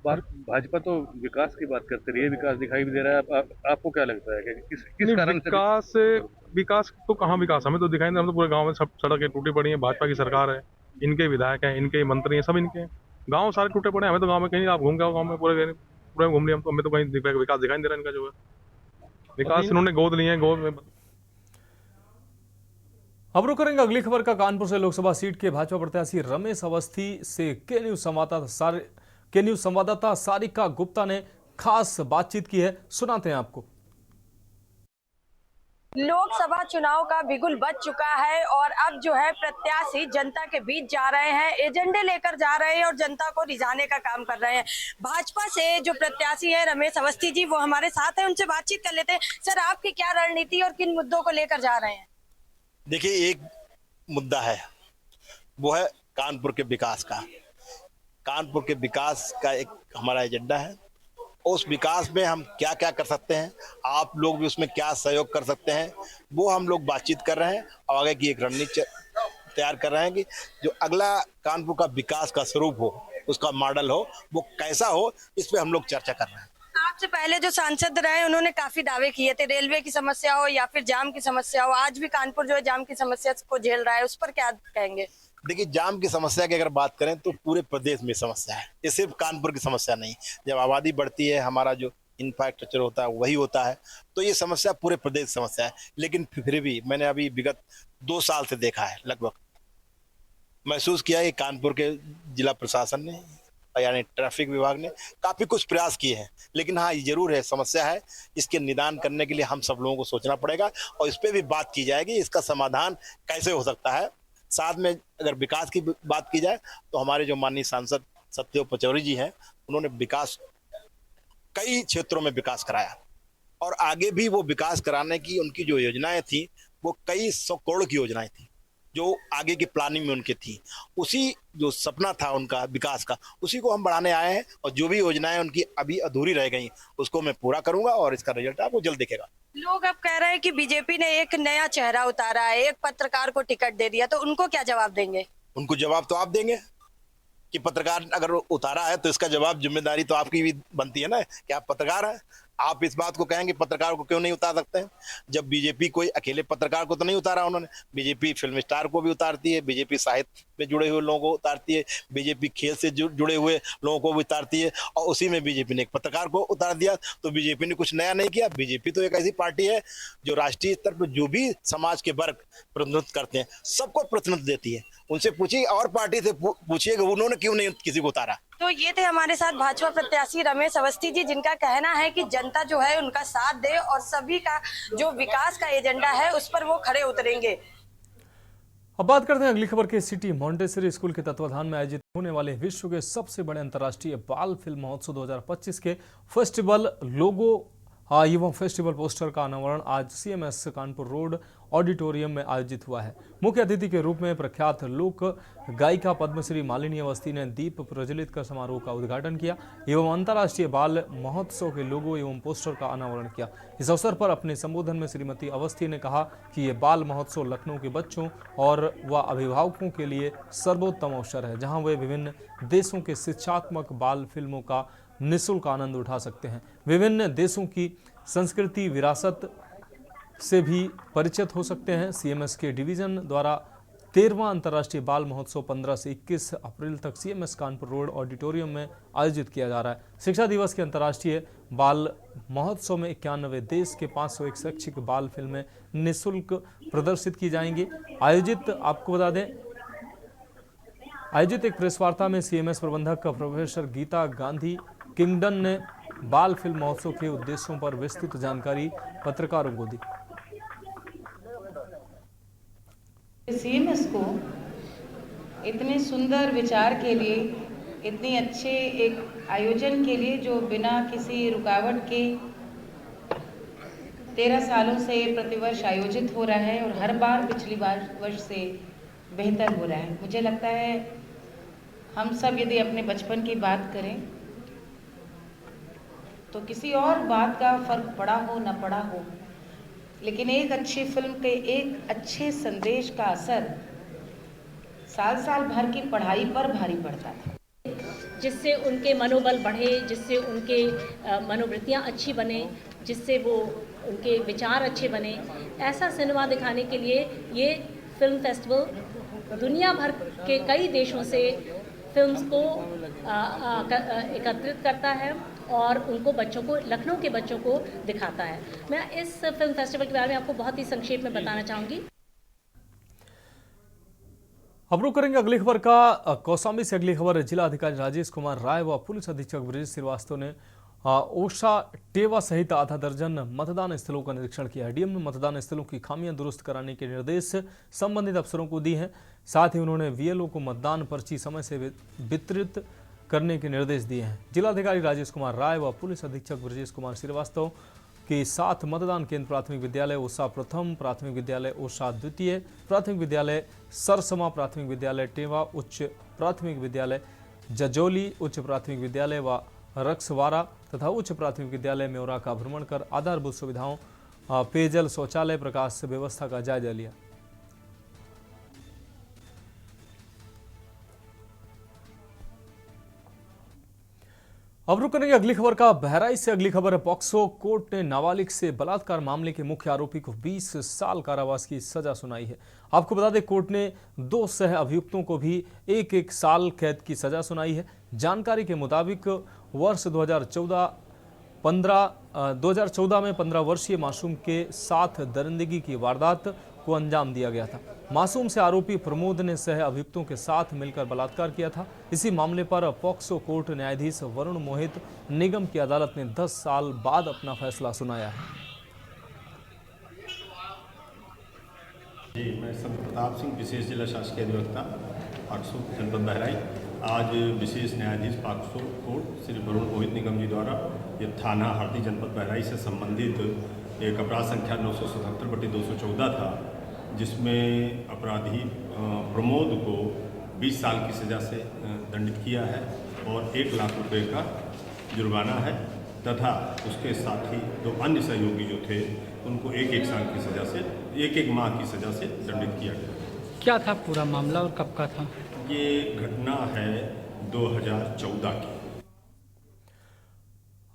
भाजपा तो विकास की बात करते रही है, विकास दिखाई भी दे रहा है, आपको क्या लगता है कि किस कारण से? विकास तो कहाँ विकास, हमें तो दिखाई नहीं। हम तो पूरे गांव में सब सड़कें टूटी पड़ी हैं, भाजपा की सरकार है, इनके विधायक हैं, इनके मंत्री हैं, सब इनके हैं। गाँव सारे टूटे पड़े हैं, हमें तो गाँव में कहीं आप घूम गए गाँव में पूरे घूम लिए हम तो, हमें तो कहीं विकास दिखाई नहीं दे रहा इनका। जो है विकास इन्होंने गोद लिए हैं, गोद में। अब रुक करेंगे अगली खबर का। कानपुर से लोकसभा सीट के भाजपा प्रत्याशी रमेश अवस्थी से के न्यूज संवाददाता सारिका गुप्ता ने खास बातचीत की है, सुनाते हैं आपको। लोकसभा चुनाव का बिगुल बज चुका है और अब जो है प्रत्याशी जनता के बीच जा रहे हैं, एजेंडे लेकर जा रहे हैं और जनता को रिझाने का काम कर रहे हैं। भाजपा से जो प्रत्याशी है रमेश अवस्थी जी, वो हमारे साथ हैं, उनसे बातचीत कर लेते हैं। सर, आपकी क्या रणनीति और किन मुद्दों को लेकर जा रहे हैं? देखिए, एक मुद्दा है, वो है कानपुर के विकास का। कानपुर के विकास का एक हमारा एजेंडा है। उस विकास में हम क्या क्या कर सकते हैं, आप लोग भी उसमें क्या सहयोग कर सकते हैं, वो हम लोग बातचीत कर रहे हैं और आगे की एक रणनीति तैयार कर रहे हैं कि जो अगला कानपुर का विकास का स्वरूप हो, उसका मॉडल हो, वो कैसा हो, इस पे हम लोग चर्चा कर रहे हैं। आपसे पहले जो सांसद रहे उन्होंने काफी दावे किए थे, रेलवे की समस्या हो या फिर जाम की समस्या हो। आज भी कानपुर जो है जाम की समस्या को झेल रहा है, उस पर क्या कहेंगे? देखिए, जाम की समस्या की अगर बात करें तो पूरे प्रदेश में समस्या है, ये सिर्फ कानपुर की समस्या नहीं। जब आबादी बढ़ती है, हमारा जो इंफ्रास्ट्रक्चर होता है वही होता है, तो ये समस्या पूरे प्रदेश की समस्या है। लेकिन फिर भी मैंने अभी विगत 2 साल से देखा है, लगभग महसूस किया है कि कानपुर के जिला प्रशासन ने यानी ट्रैफिक विभाग ने काफी कुछ प्रयास किए हैं। लेकिन हाँ, ये जरूर है, समस्या है, इसके निदान करने के लिए हम सब लोगों को सोचना पड़ेगा और इस पर भी बात की जाएगी, इसका समाधान कैसे हो सकता है। साथ में अगर विकास की बात की जाए तो हमारे जो माननीय सांसद सत्यदेव पचौरी जी हैं, उन्होंने विकास कई क्षेत्रों में विकास कराया और आगे भी वो विकास कराने की उनकी जो योजनाएं थी, वो कई 100 करोड़ की योजनाएं थी जो आगे की प्लानिंग में उनके थी। उसी जो सपना था उनका विकास का, उसी को हम बढ़ाने आए हैं और जो भी योजनाएं उनकी अभी अधूरी रह गई उसको मैं पूरा करूंगा और इसका रिजल्ट आपको जल्द दिखेगा। लोग अब कह रहे हैं कि बीजेपी ने एक नया चेहरा उतारा है, एक पत्रकार को टिकट दे दिया, तो उनको क्या जवाब देंगे? उनको जवाब तो आप देंगे कि पत्रकार अगर उतारा है तो इसका जवाब, जिम्मेदारी तो आपकी भी बनती है ना कि आप पत्रकार हैं। आप इस बात को कहेंगे पत्रकार को क्यों नहीं उतार सकते हैं? जब बीजेपी कोई अकेले पत्रकार को तो नहीं उतारा उन्होंने, बीजेपी फिल्म स्टार को भी उतारती है, बीजेपी साहित्य में जुड़े हुए लोगों को उतारती है, बीजेपी खेल से जुड़े हुए लोगों को भी उतारती है और उसी में बीजेपी ने एक पत्रकार को उतार दिया। तो बीजेपी ने कुछ नया नहीं किया। बीजेपी तो एक ऐसी पार्टी है जो राष्ट्रीय स्तर पर जो भी समाज के वर्ग प्रतिनिधित्व करते हैं सबको प्रतिनिधित्व देती है। उनसे पूछिए और पार्टी से पूछिएगा उन्होंने क्यों नहीं किसी को उतारा। तो ये थे हमारे साथ भाजपा प्रत्याशी रमेश अवस्थी जी, जिनका कहना है कि जनता जो है उनका साथ दे और सभी का जो विकास का एजेंडा है उस पर वो खड़े उतरेंगे। अब बात करते हैं अगली खबर के। सिटी मॉन्टेसरी स्कूल के तत्वाधान में आयोजित होने वाले विश्व के सबसे बड़े अंतर्राष्ट्रीय बाल फिल्म महोत्सव 2025 के फेस्टिवल लोगो एवं फेस्टिवल पोस्टर का अनावरण आज CMS कानपुर रोड ऑडिटोरियम में आयोजित हुआ है। मुख्य अतिथि के रूप में प्रख्यात लोक गायिका पद्मश्री मालिनी अवस्थी ने दीप प्रज्वलित कर समारोह का उद्घाटन किया एवं अंतर्राष्ट्रीय बाल महोत्सव के लोगो एवं पोस्टर का अनावरण किया। इस अवसर पर अपने संबोधन में श्रीमती अवस्थी ने कहा कि ये बाल महोत्सव लखनऊ के बच्चों और व अभिभावकों के लिए सर्वोत्तम अवसर है, जहाँ वे विभिन्न देशों के शिक्षात्मक बाल फिल्मों का निःशुल्क आनंद उठा सकते हैं। विभिन्न देशों की संस्कृति, विरासत से भी परिचित हो सकते हैं। सीएमएस के डिवीजन द्वारा 13वां अंतर्राष्ट्रीय बाल महोत्सव 15 से 21 अप्रैल तक सीएमएस कानपुर रोड ऑडिटोरियम में आयोजित किया जा रहा है। शिक्षा दिवस के अंतर्राष्ट्रीय बाल महोत्सव में 91 देश के 501 शैक्षिक बाल फिल्में निःशुल्क प्रदर्शित की जाएंगी। आपको बता दें, आयोजित एक प्रेस वार्ता में सीएमएस प्रबंधक प्रोफेसर गीता गांधी किंगडन ने बाल फिल्म महोत्सव के उद्देश्यों पर विस्तृत जानकारी पत्रकारों को दी। सीएमएस को इतने सुंदर विचार के लिए, इतने अच्छे एक आयोजन के लिए जो बिना किसी रुकावट के 13 सालों से प्रतिवर्ष आयोजित हो रहा है और हर बार पिछली वर्ष से बेहतर हो रहा है। मुझे लगता है हम सब यदि अपने बचपन की बात करें तो किसी और बात का फर्क पड़ा हो न पड़ा हो, लेकिन एक अच्छी फिल्म के एक अच्छे संदेश का असर साल भर की पढ़ाई पर भारी पड़ता था, जिससे उनके मनोबल बढ़े, जिससे उनके मनोवृत्तियाँ अच्छी बने, जिससे वो उनके विचार अच्छे बने। ऐसा सिनेमा दिखाने के लिए ये फिल्म फेस्टिवल दुनिया भर के कई देशों से फिल्म्स को एकत्रित करता है और उनको बच्चों को, लखनऊ के बच्चों को दिखाता है। मैं इस फिल्म फेस्टिवल के बारे में आपको बहुत ही संक्षेप में बताना चाहूँगी। अब रुक करेंगे अगली खबर का। कौशाम्बी से अगली खबर है। जिला अधिकारी राजेश कुमार राय व पुलिस अधीक्षक ब्रजेश श्रीवास्तव ने ओरछा टेवा सहित आधा दर्जन मतदान स्थलों का निरीक्षण किया। डीएम ने मतदान स्थलों की खामियां दुरुस्त कराने के निर्देश संबंधित अफसरों को दिए हैं। साथ ही उन्होंने वीएलओ को मतदान पर्ची समय से वितरित करने के निर्देश दिए हैं। जिलाधिकारी राजेश कुमार राय व पुलिस अधीक्षक ब्रजेश कुमार श्रीवास्तव के साथ मतदान केंद्र प्राथमिक विद्यालय ओरछा प्रथम, प्राथमिक विद्यालय ओरछा द्वितीय, प्राथमिक विद्यालय सरसमा, प्राथमिक विद्यालय टेवा, उच्च प्राथमिक विद्यालय जजोली, उच्च प्राथमिक विद्यालय व रक्सवारा तथा उच्च प्राथमिक विद्यालय मेौरा का भ्रमण कर आधारभूत सुविधाओं, पेयजल, शौचालय, प्रकाश व्यवस्था का जायजा लिया। अब रुक करेंगे अगली खबर का। बहराइच से अगली खबर है। पॉक्सो कोर्ट ने नाबालिग से बलात्कार मामले के मुख्य आरोपी को 20 साल कारावास की सजा सुनाई है। आपको बता दें, कोर्ट ने 2 सह अभियुक्तों को भी 1-1 साल कैद की सजा सुनाई है। जानकारी के मुताबिक वर्ष 2014 में 15 वर्षीय मासूम के साथ दरिंदगी की वारदात को अंजाम दिया गया था। मासूम से आरोपी प्रमोद ने सह अभियुक्तों के साथ मिलकर बलात्कार किया था। इसी मामले पर पॉक्सो कोर्ट न्यायाधीश वरुण मोहित निगम की अदालत ने 10 साल बाद अपना फैसला सुनाया है। जी, मैं संत प्रताप सिंह, विशेष जिला शासकीय अधिवक्ता पॉक्सो जनपद बहराइच। आज विशेष न्यायाधीश पॉक्सो कोर्ट श्री वरुण मोहित निगम जी द्वारा ये थाना हार्दी जनपद बहराइच से संबंधित एक अपराध संख्या 977/214 था, जिसमें अपराधी प्रमोद को 20 साल की सज़ा से दंडित किया है और 1 लाख रुपए का जुर्माना है तथा उसके साथ ही 2 अन्य सहयोगी जो थे उनको 1-1 साल की सज़ा से 1-1 माह की सज़ा से दंडित किया गया। क्या था पूरा मामला और कब का था? ये घटना है 2014 की।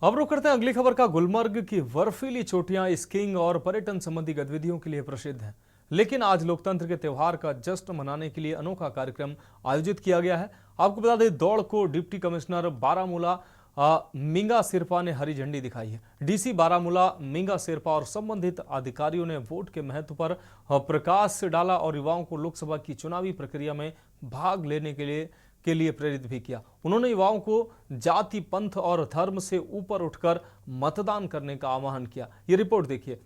अब रुक करते हैं अगली खबर का। गुलमर्ग की बर्फीली चोटियां स्कीइंग और पर्यटन संबंधी गतिविधियों के लिए प्रसिद्ध हैं, लेकिन आज लोकतंत्र के त्योहार का जश्न मनाने के लिए अनोखा कार्यक्रम आयोजित किया गया है। आपको बता दें, दौड़ को डिप्टी कमिश्नर बारामूला मिंगा सिरपा ने हरी झंडी दिखाई है। डीसी बारामूला मिंगा सिरपा और संबंधित अधिकारियों ने वोट के महत्व पर प्रकाश डाला और युवाओं को लोकसभा की चुनावी प्रक्रिया में भाग लेने के लिए प्रेरित भी किया। उन्होंने युवाओं को जाति, पंथ और धर्म से ऊपर उठकर मतदान करने का आह्वान किया। ये रिपोर्ट देखिए।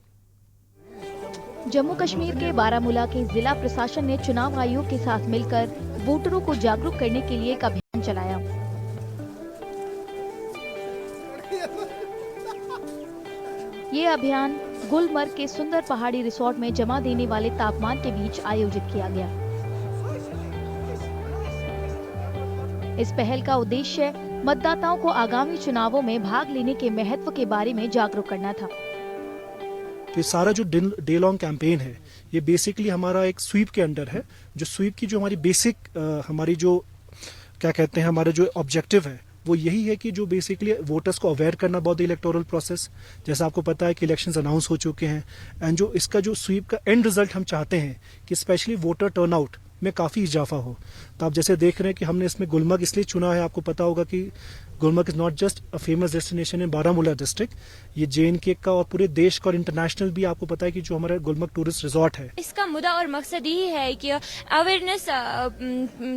जम्मू कश्मीर के बारामूला के जिला प्रशासन ने चुनाव आयोग के साथ मिलकर वोटरों को जागरूक करने के लिए एक अभियान चलाया। ये अभियान गुलमर्ग के सुंदर पहाड़ी रिसोर्ट में जमा देने वाले तापमान के बीच आयोजित किया गया। इस पहल का उद्देश्य मतदाताओं को आगामी चुनावों में भाग लेने के महत्व के बारे में जागरूक करना था। तो सारा जो डे लॉन्ग कैंपेन है, ये बेसिकली हमारा एक स्वीप के अंडर है। जो स्वीप की जो हमारी बेसिक हमारी जो क्या कहते हैं हमारा जो ऑब्जेक्टिव है वो यही है कि जो बेसिकली वोटर्स को अवेयर करना अबाउट द इलेक्टोरल प्रोसेस। जैसा आपको पता है कि इलेक्शंस अनाउंस हो चुके हैं एंड जो इसका जो स्वीप का एंड रिजल्ट हम चाहते हैं कि स्पेशली वोटर टर्नआउट में काफ़ी इजाफा हो। तो आप जैसे देख रहे हैं कि हमने इसमें गुलमर्ग इसलिए चुना है, आपको पता होगा कि Gulmarg is not just a famous destination in Baramulla district, ये JNK का और पूरे देश का और इंटरनेशनल भी आपको पता है कि जो हमारा गुलमर्ग टूरिस्ट रिजॉर्ट है। इसका मुद्दा और मकसद यही है कि अवेयरनेस,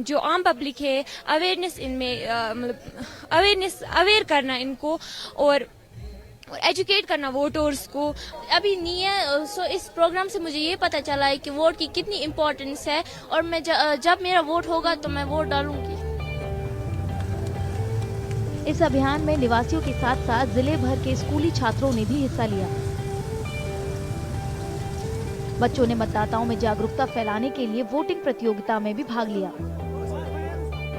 जो आम पब्लिक है, अवेयरनेस इनमें मतलब अवेयर करना इनको और एजुकेट करना वोटर्स को अभी नहीं है। सो इस प्रोग्राम से मुझे ये पता चला है कि वोट की कितनी इम्पोर्टेंस है और मैं जब मेरा वोट होगा तो मैं वोट डालूंगी। इस अभियान में निवासियों के साथ साथ जिले भर के स्कूली छात्रों ने भी हिस्सा लिया। बच्चों ने मतदाताओं में जागरूकता फैलाने के लिए वोटिंग प्रतियोगिता में भी भाग लिया।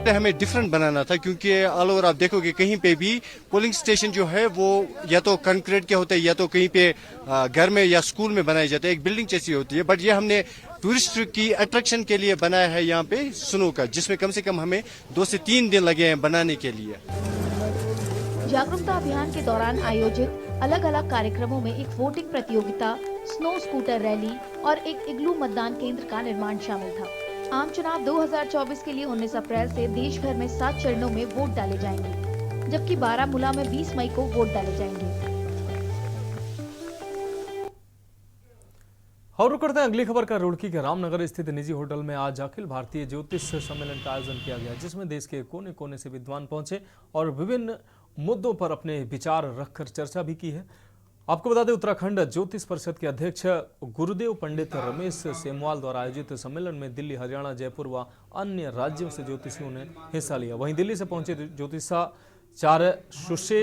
हमें डिफरेंट बनाना था क्योंकि ऑल ओवर आप देखोगे कहीं पे भी पोलिंग स्टेशन जो है वो या तो कंक्रीट के होते हैं या तो कहीं पे घर में या स्कूल में बनाए जाते हैं, एक बिल्डिंग जैसी होती है। बट ये हमने टूरिस्ट की अट्रैक्शन के लिए बनाया है यहाँ पे स्नो का, जिसमें कम से कम हमें 2 से 3 दिन लगे हैं बनाने के लिए। जागरूकता अभियान के दौरान आयोजित अलग अलग कार्यक्रमों में एक वोटिंग प्रतियोगिता, स्नो स्कूटर रैली और एक इग्लू मतदान केंद्र का निर्माण शामिल था। आम चुनाव 2024 के लिए 19 अप्रैल से देश भर में 7 चरणों में वोट डाले जाएंगे, जबकि बारामूला में 20 मई को वोट डाले जाएंगे। और रुक करते हैं अगली खबर का। रुड़की के रामनगर स्थित निजी होटल में आज अखिल भारतीय ज्योतिष सम्मेलन का आयोजन किया गया, जिसमें देश के कोने कोने से विद्वान पहुंचे और विभिन्न मुद्दों पर अपने विचार रखकर चर्चा भी की है। आपको बता दें, उत्तराखंड ज्योतिष परिषद के अध्यक्ष गुरुदेव पंडित रमेश सेमवाल द्वारा आयोजित सम्मेलन में दिल्ली, हरियाणा, जयपुर व अन्य राज्यों से ज्योतिषियों ने हिस्सा लिया। वहीं दिल्ली से पहुंचे ज्योतिषाचार्य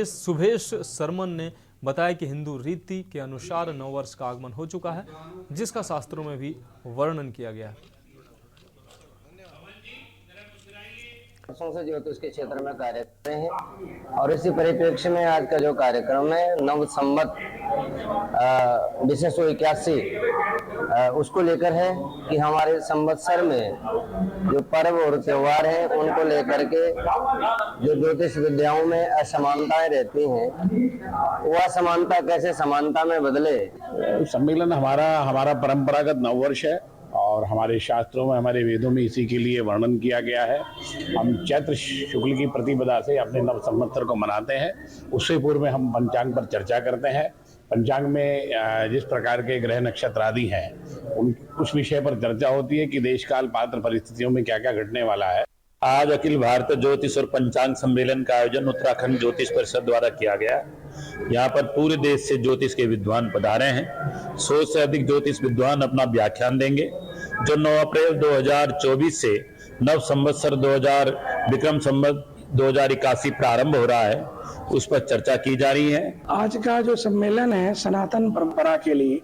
सुभेश सरमन ने बताया कि हिंदू रीति के अनुसार नववर्ष का आगमन हो चुका है, जिसका शास्त्रों में भी वर्णन किया गया है। वर्षों से ज्योतिष के क्षेत्र में कार्य कर रहे हैं और इसी परिप्रेक्ष्य में आज का जो कार्यक्रम है नव संवत 2081 उसको लेकर है कि हमारे संवत्सर में जो पर्व और त्योहार हैं उनको लेकर के जो ज्योतिष विद्याओं में असमानताएं रहती हैं वह असमानता कैसे समानता में बदले। सम्मेलन हमारा परंपरागत नववर्ष है और हमारे शास्त्रों में, हमारे वेदों में इसी के लिए वर्णन किया गया है। हम चैत्र शुक्ल की प्रतिपदा से अपने नव संवत्सर को मनाते हैं। उससे पूर्व में हम पंचांग पर चर्चा करते हैं। पंचांग में जिस प्रकार के ग्रह नक्षत्र आदि हैं उस विषय पर चर्चा होती है कि देश काल पात्र परिस्थितियों में क्या क्या घटने वाला है। आज अखिल भारतीय ज्योतिष और पंचांग सम्मेलन का आयोजन उत्तराखंड ज्योतिष परिषद द्वारा किया गया। यहाँ पर पूरे देश से ज्योतिष के विद्वान पधारे हैं। 100 से अधिक ज्योतिष विद्वान अपना व्याख्यान देंगे, जो 9 अप्रैल 2024 से नव संवत्सर 2000 विक्रम संवत 2081 प्रारंभ हो रहा है, उस पर चर्चा की जा रही है। आज का जो सम्मेलन है सनातन परंपरा के लिए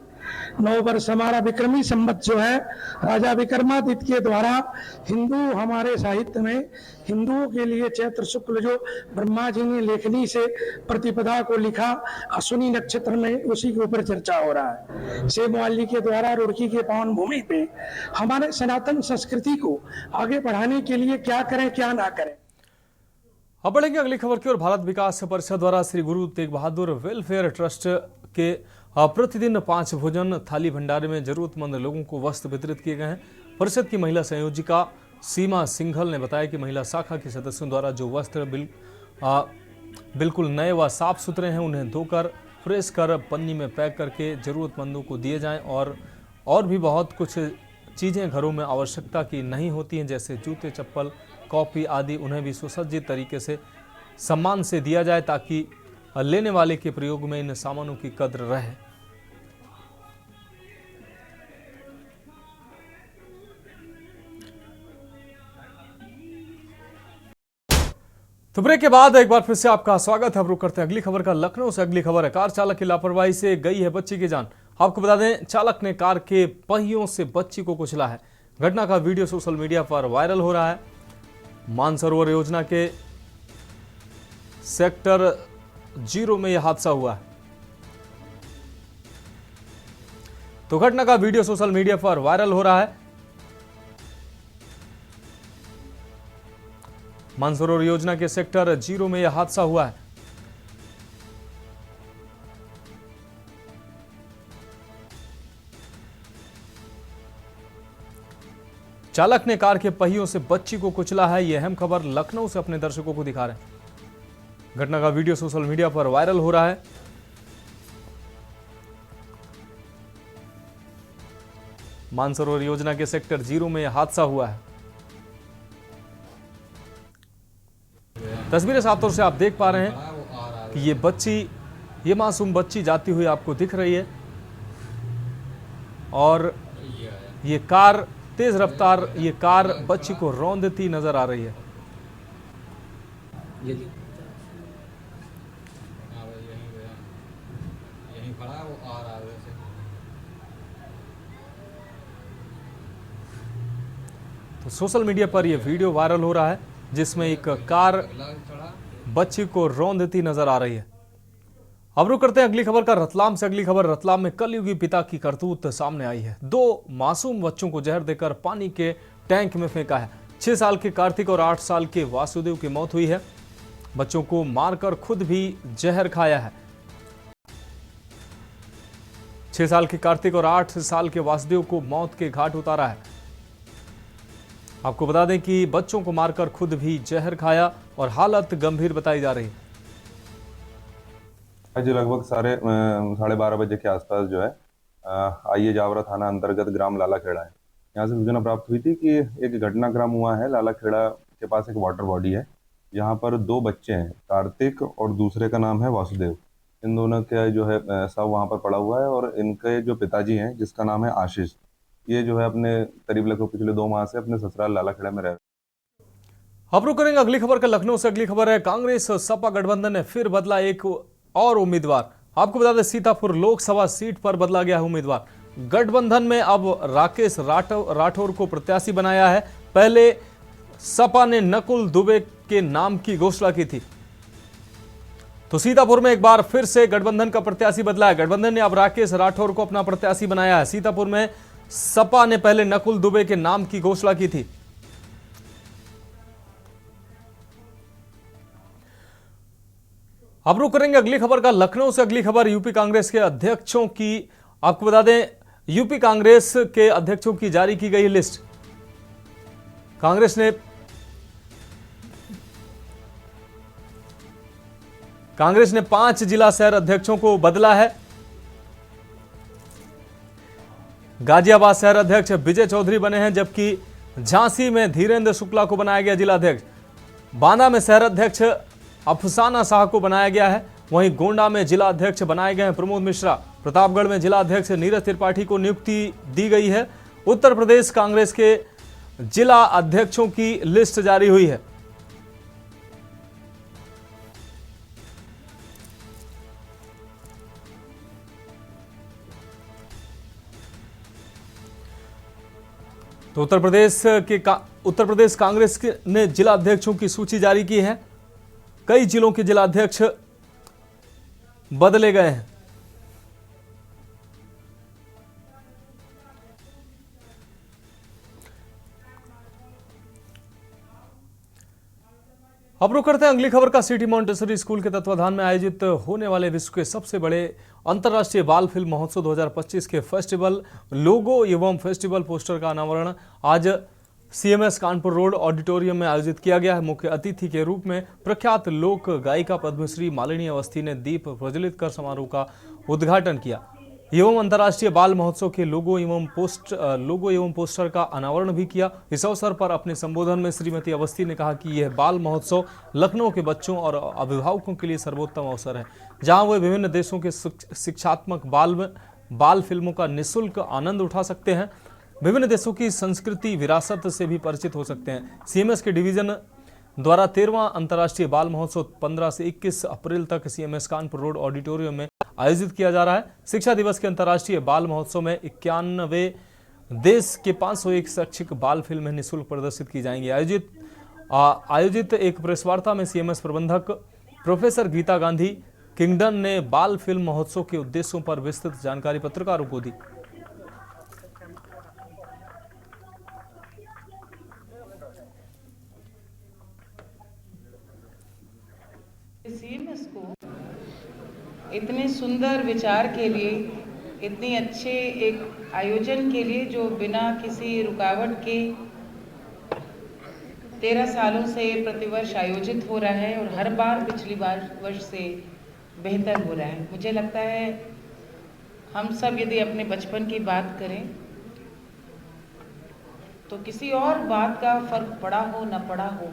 नव वर्ष हमारा विक्रमी संवत जो है राजा विक्रमादित्य के द्वारा हिंदू हमारे साहित्य में हिंदुओं के लिए चैत्र शुक्ल जो ब्रह्मा जी ने लेखनी से प्रतिपदा को लिखा अश्विनी नक्षत्र में उसी के ऊपर चर्चा हो रहा है। सेमवाल जी के द्वारा रुड़की के पावन भूमि पे हमारे सनातन संस्कृति को आगे बढ़ाने के लिए क्या करें क्या ना करें। अब बढ़ेंगे अगली खबर की ओर। भारत विकास परिषद द्वारा श्री गुरु तेग बहादुर वेलफेयर ट्रस्ट के प्रतिदिन 5 भोजन थाली भंडारे में जरूरतमंद लोगों को वस्त्र वितरित किए गए हैं। परिषद की महिला संयोजिका सीमा सिंघल ने बताया कि महिला शाखा के सदस्यों द्वारा जो वस्त्र बिल्कुल नए व साफ सुथरे हैं उन्हें धोकर प्रेस कर पन्नी में पैक करके जरूरतमंदों को दिए जाएं और भी बहुत कुछ चीज़ें घरों में आवश्यकता की नहीं होती हैं, जैसे जूते, चप्पल, कॉपी आदि, उन्हें भी सुसज्जित तरीके से सम्मान से दिया जाए ताकि लेने वाले के प्रयोग में इन सामानों की कद्र रहे। तो ब्रेक के बाद एक बार फिर से आपका स्वागत है। अब रुक करते हैं अगली खबर का। लखनऊ से अगली खबर है। कार चालक की लापरवाही से गई है बच्ची की जान। आपको बता दें, चालक ने कार के पहियों से बच्ची को कुचला है। घटना का वीडियो सोशल मीडिया पर वायरल हो रहा है। मानसरोवर योजना के सेक्टर 0 में यह हादसा हुआ है। तो घटना का वीडियो सोशल मीडिया पर वायरल हो रहा है। मानसरोवर योजना के सेक्टर 0 में यह हादसा हुआ है। चालक ने कार के पहियों से बच्ची को कुचला है। यह अहम खबर लखनऊ से अपने दर्शकों को दिखा रहे हैं। घटना का वीडियो सोशल मीडिया पर वायरल हो रहा है। मानसरोवर योजना के सेक्टर 0 में यह हादसा हुआ है। तस्वीरें साफ तौर से आप देख पा रहे हैं कि ये मासूम बच्ची जाती हुई आपको दिख रही है और ये कार तेज रफ्तार बच्ची को रौंदती नजर आ रही है। तो सोशल मीडिया पर यह वीडियो वायरल हो रहा है जिसमें एक कार बच्ची को रौंदती नजर आ रही है। अब रुक करते हैं अगली खबर का रतलाम से। अगली खबर रतलाम में कलयुगी पिता की करतूत सामने आई है। 2 मासूम बच्चों को जहर देकर पानी के टैंक में फेंका है। 6 साल के कार्तिक और 8 साल के वासुदेव की मौत हुई है। बच्चों को मारकर खुद भी जहर खाया है। 6 साल के कार्तिक और 8 साल के वासुदेव को मौत के घाट उतारा है। आपको बता दें कि बच्चों को मारकर खुद भी जहर खाया और हालत गंभीर बताई जा रही है। आज लगभग 12:30 बजे के आसपास जो है आइए जावरा थाना अंतर्गत ग्राम लाला खेड़ा है, यहाँ से सूचना प्राप्त हुई थी कि एक घटनाक्रम हुआ है। लाला खेड़ा के पास एक वाटर बॉडी है जहाँ पर 2 बच्चे हैं, कार्तिक और दूसरे का नाम है वासुदेव। इन दोनों का जो है शव वहाँ पर पड़ा हुआ है और इनके जो पिताजी हैं जिसका नाम है आशीष, ये जो है अपने करीब लगभग पिछले 2 माह से अपने ससुराल लाला खेड़ा में रह रहे हैं। अब रुक करेंगे अगली खबर का लखनऊ से। अगली खबर है कांग्रेस सपा गठबंधन ने फिर बदला एक और उम्मीदवार। आपको बता दें सीतापुर लोकसभा सीट पर बदला गया है उम्मीदवार। गठबंधन में अब राकेश राठौर को प्रत्याशी बनाया है। पहले सपा ने नकुल दुबे के नाम की घोषणा की थी, तो सीतापुर में एक बार फिर से गठबंधन का प्रत्याशी बदला है। गठबंधन ने अब राकेश राठौर को अपना प्रत्याशी बनाया है। सीतापुर में सपा ने पहले नकुल दुबे के नाम की घोषणा की थी। अब रुक करेंगे अगली खबर का लखनऊ से। अगली खबर यूपी कांग्रेस के अध्यक्षों की। आपको बता दें यूपी कांग्रेस के अध्यक्षों की जारी की गई लिस्ट। कांग्रेस ने 5 जिला शहर अध्यक्षों को बदला है। गाजियाबाद शहर अध्यक्ष विजय चौधरी बने हैं, जबकि झांसी में धीरेन्द्र शुक्ला को बनाया गया जिला अध्यक्ष। बांदा में शहर अध्यक्ष अफसाना शाह को बनाया गया है। वहीं गोंडा में जिला अध्यक्ष बनाए गए हैं प्रमोद मिश्रा। प्रतापगढ़ में जिला अध्यक्ष नीरज त्रिपाठी को नियुक्ति दी गई है। उत्तर प्रदेश कांग्रेस के जिला अध्यक्षों की लिस्ट जारी हुई है। तो उत्तर प्रदेश कांग्रेस ने जिला अध्यक्षों की सूची जारी की है। कई जिलों के जिला अध्यक्ष बदले गए हैं। अब रुक करते हैं अगली खबर का। सिटी मॉन्टेसरी स्कूल के तत्वाधान में आयोजित होने वाले विश्व के सबसे बड़े अंतर्राष्ट्रीय बाल फिल्म महोत्सव 2025 के फेस्टिवल लोगो एवं फेस्टिवल पोस्टर का अनावरण आज सीएमएस कानपुर रोड ऑडिटोरियम में आयोजित किया गया है। मुख्य अतिथि के रूप में प्रख्यात लोक गायिका पद्मश्री मालिनी अवस्थी ने दीप प्रज्वलित कर समारोह का उद्घाटन किया एवं अंतर्राष्ट्रीय बाल महोत्सव के लोगो एवं पोस्टर का अनावरण भी किया। इस अवसर पर अपने संबोधन में श्रीमती अवस्थी ने कहा कि यह बाल महोत्सव लखनऊ के बच्चों और अभिभावकों के लिए सर्वोत्तम अवसर है, जहां वे विभिन्न देशों के शिक्षात्मक बाल फिल्मों का निःशुल्क आनंद उठा सकते हैं, विभिन्न देशों की संस्कृति विरासत से भी परिचित हो सकते हैं। सीएमएस के डिवीजन द्वारा 13वां अंतर्राष्ट्रीय बाल महोत्सव 15 से 21 अप्रैल तक सीएमएस कानपुर रोड ऑडिटोरियम में आयोजित किया जा रहा है। शिक्षा दिवस के अंतर्राष्ट्रीय बाल महोत्सव में 91 देश के 501 शैक्षिक बाल फिल्में निःशुल्क प्रदर्शित की जाएंगी। आयोजित एक प्रेस वार्ता में सीएमएस प्रबंधक प्रोफेसर गीता गांधी किंगडन ने बाल फिल्म महोत्सव के उद्देश्यों पर विस्तृत जानकारी पत्रकारों को दी। सुंदर विचार के लिए, इतनी अच्छे एक आयोजन के लिए जो बिना किसी रुकावट के 13 सालों से प्रतिवर्ष आयोजित हो रहा है और हर बार पिछली वर्ष से बेहतर हो रहा है। मुझे लगता है हम सब यदि अपने बचपन की बात करें तो किसी और बात का फर्क पड़ा हो न पड़ा हो,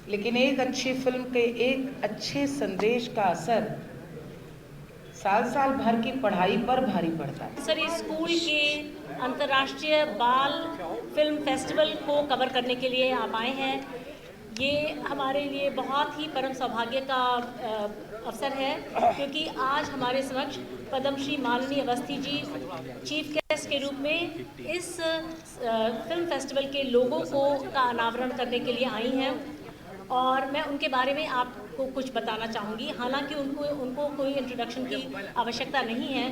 लेकिन एक अच्छी फिल्म के एक अच्छे संदेश का असर साल भर की पढ़ाई पर भारी पड़ता है। सर, इस स्कूल के अंतर्राष्ट्रीय बाल फिल्म फेस्टिवल को कवर करने के लिए आप आए हैं। ये हमारे लिए बहुत ही परम सौभाग्य का अवसर है, क्योंकि आज हमारे समक्ष पद्मश्री मालिनी अवस्थी जी चीफ गेस्ट के रूप में इस फिल्म फेस्टिवल के लोगों का अनावरण करने के लिए आई हैं और मैं उनके बारे में आपको कुछ बताना चाहूँगी। हालांकि उनको कोई इंट्रोडक्शन की आवश्यकता नहीं है।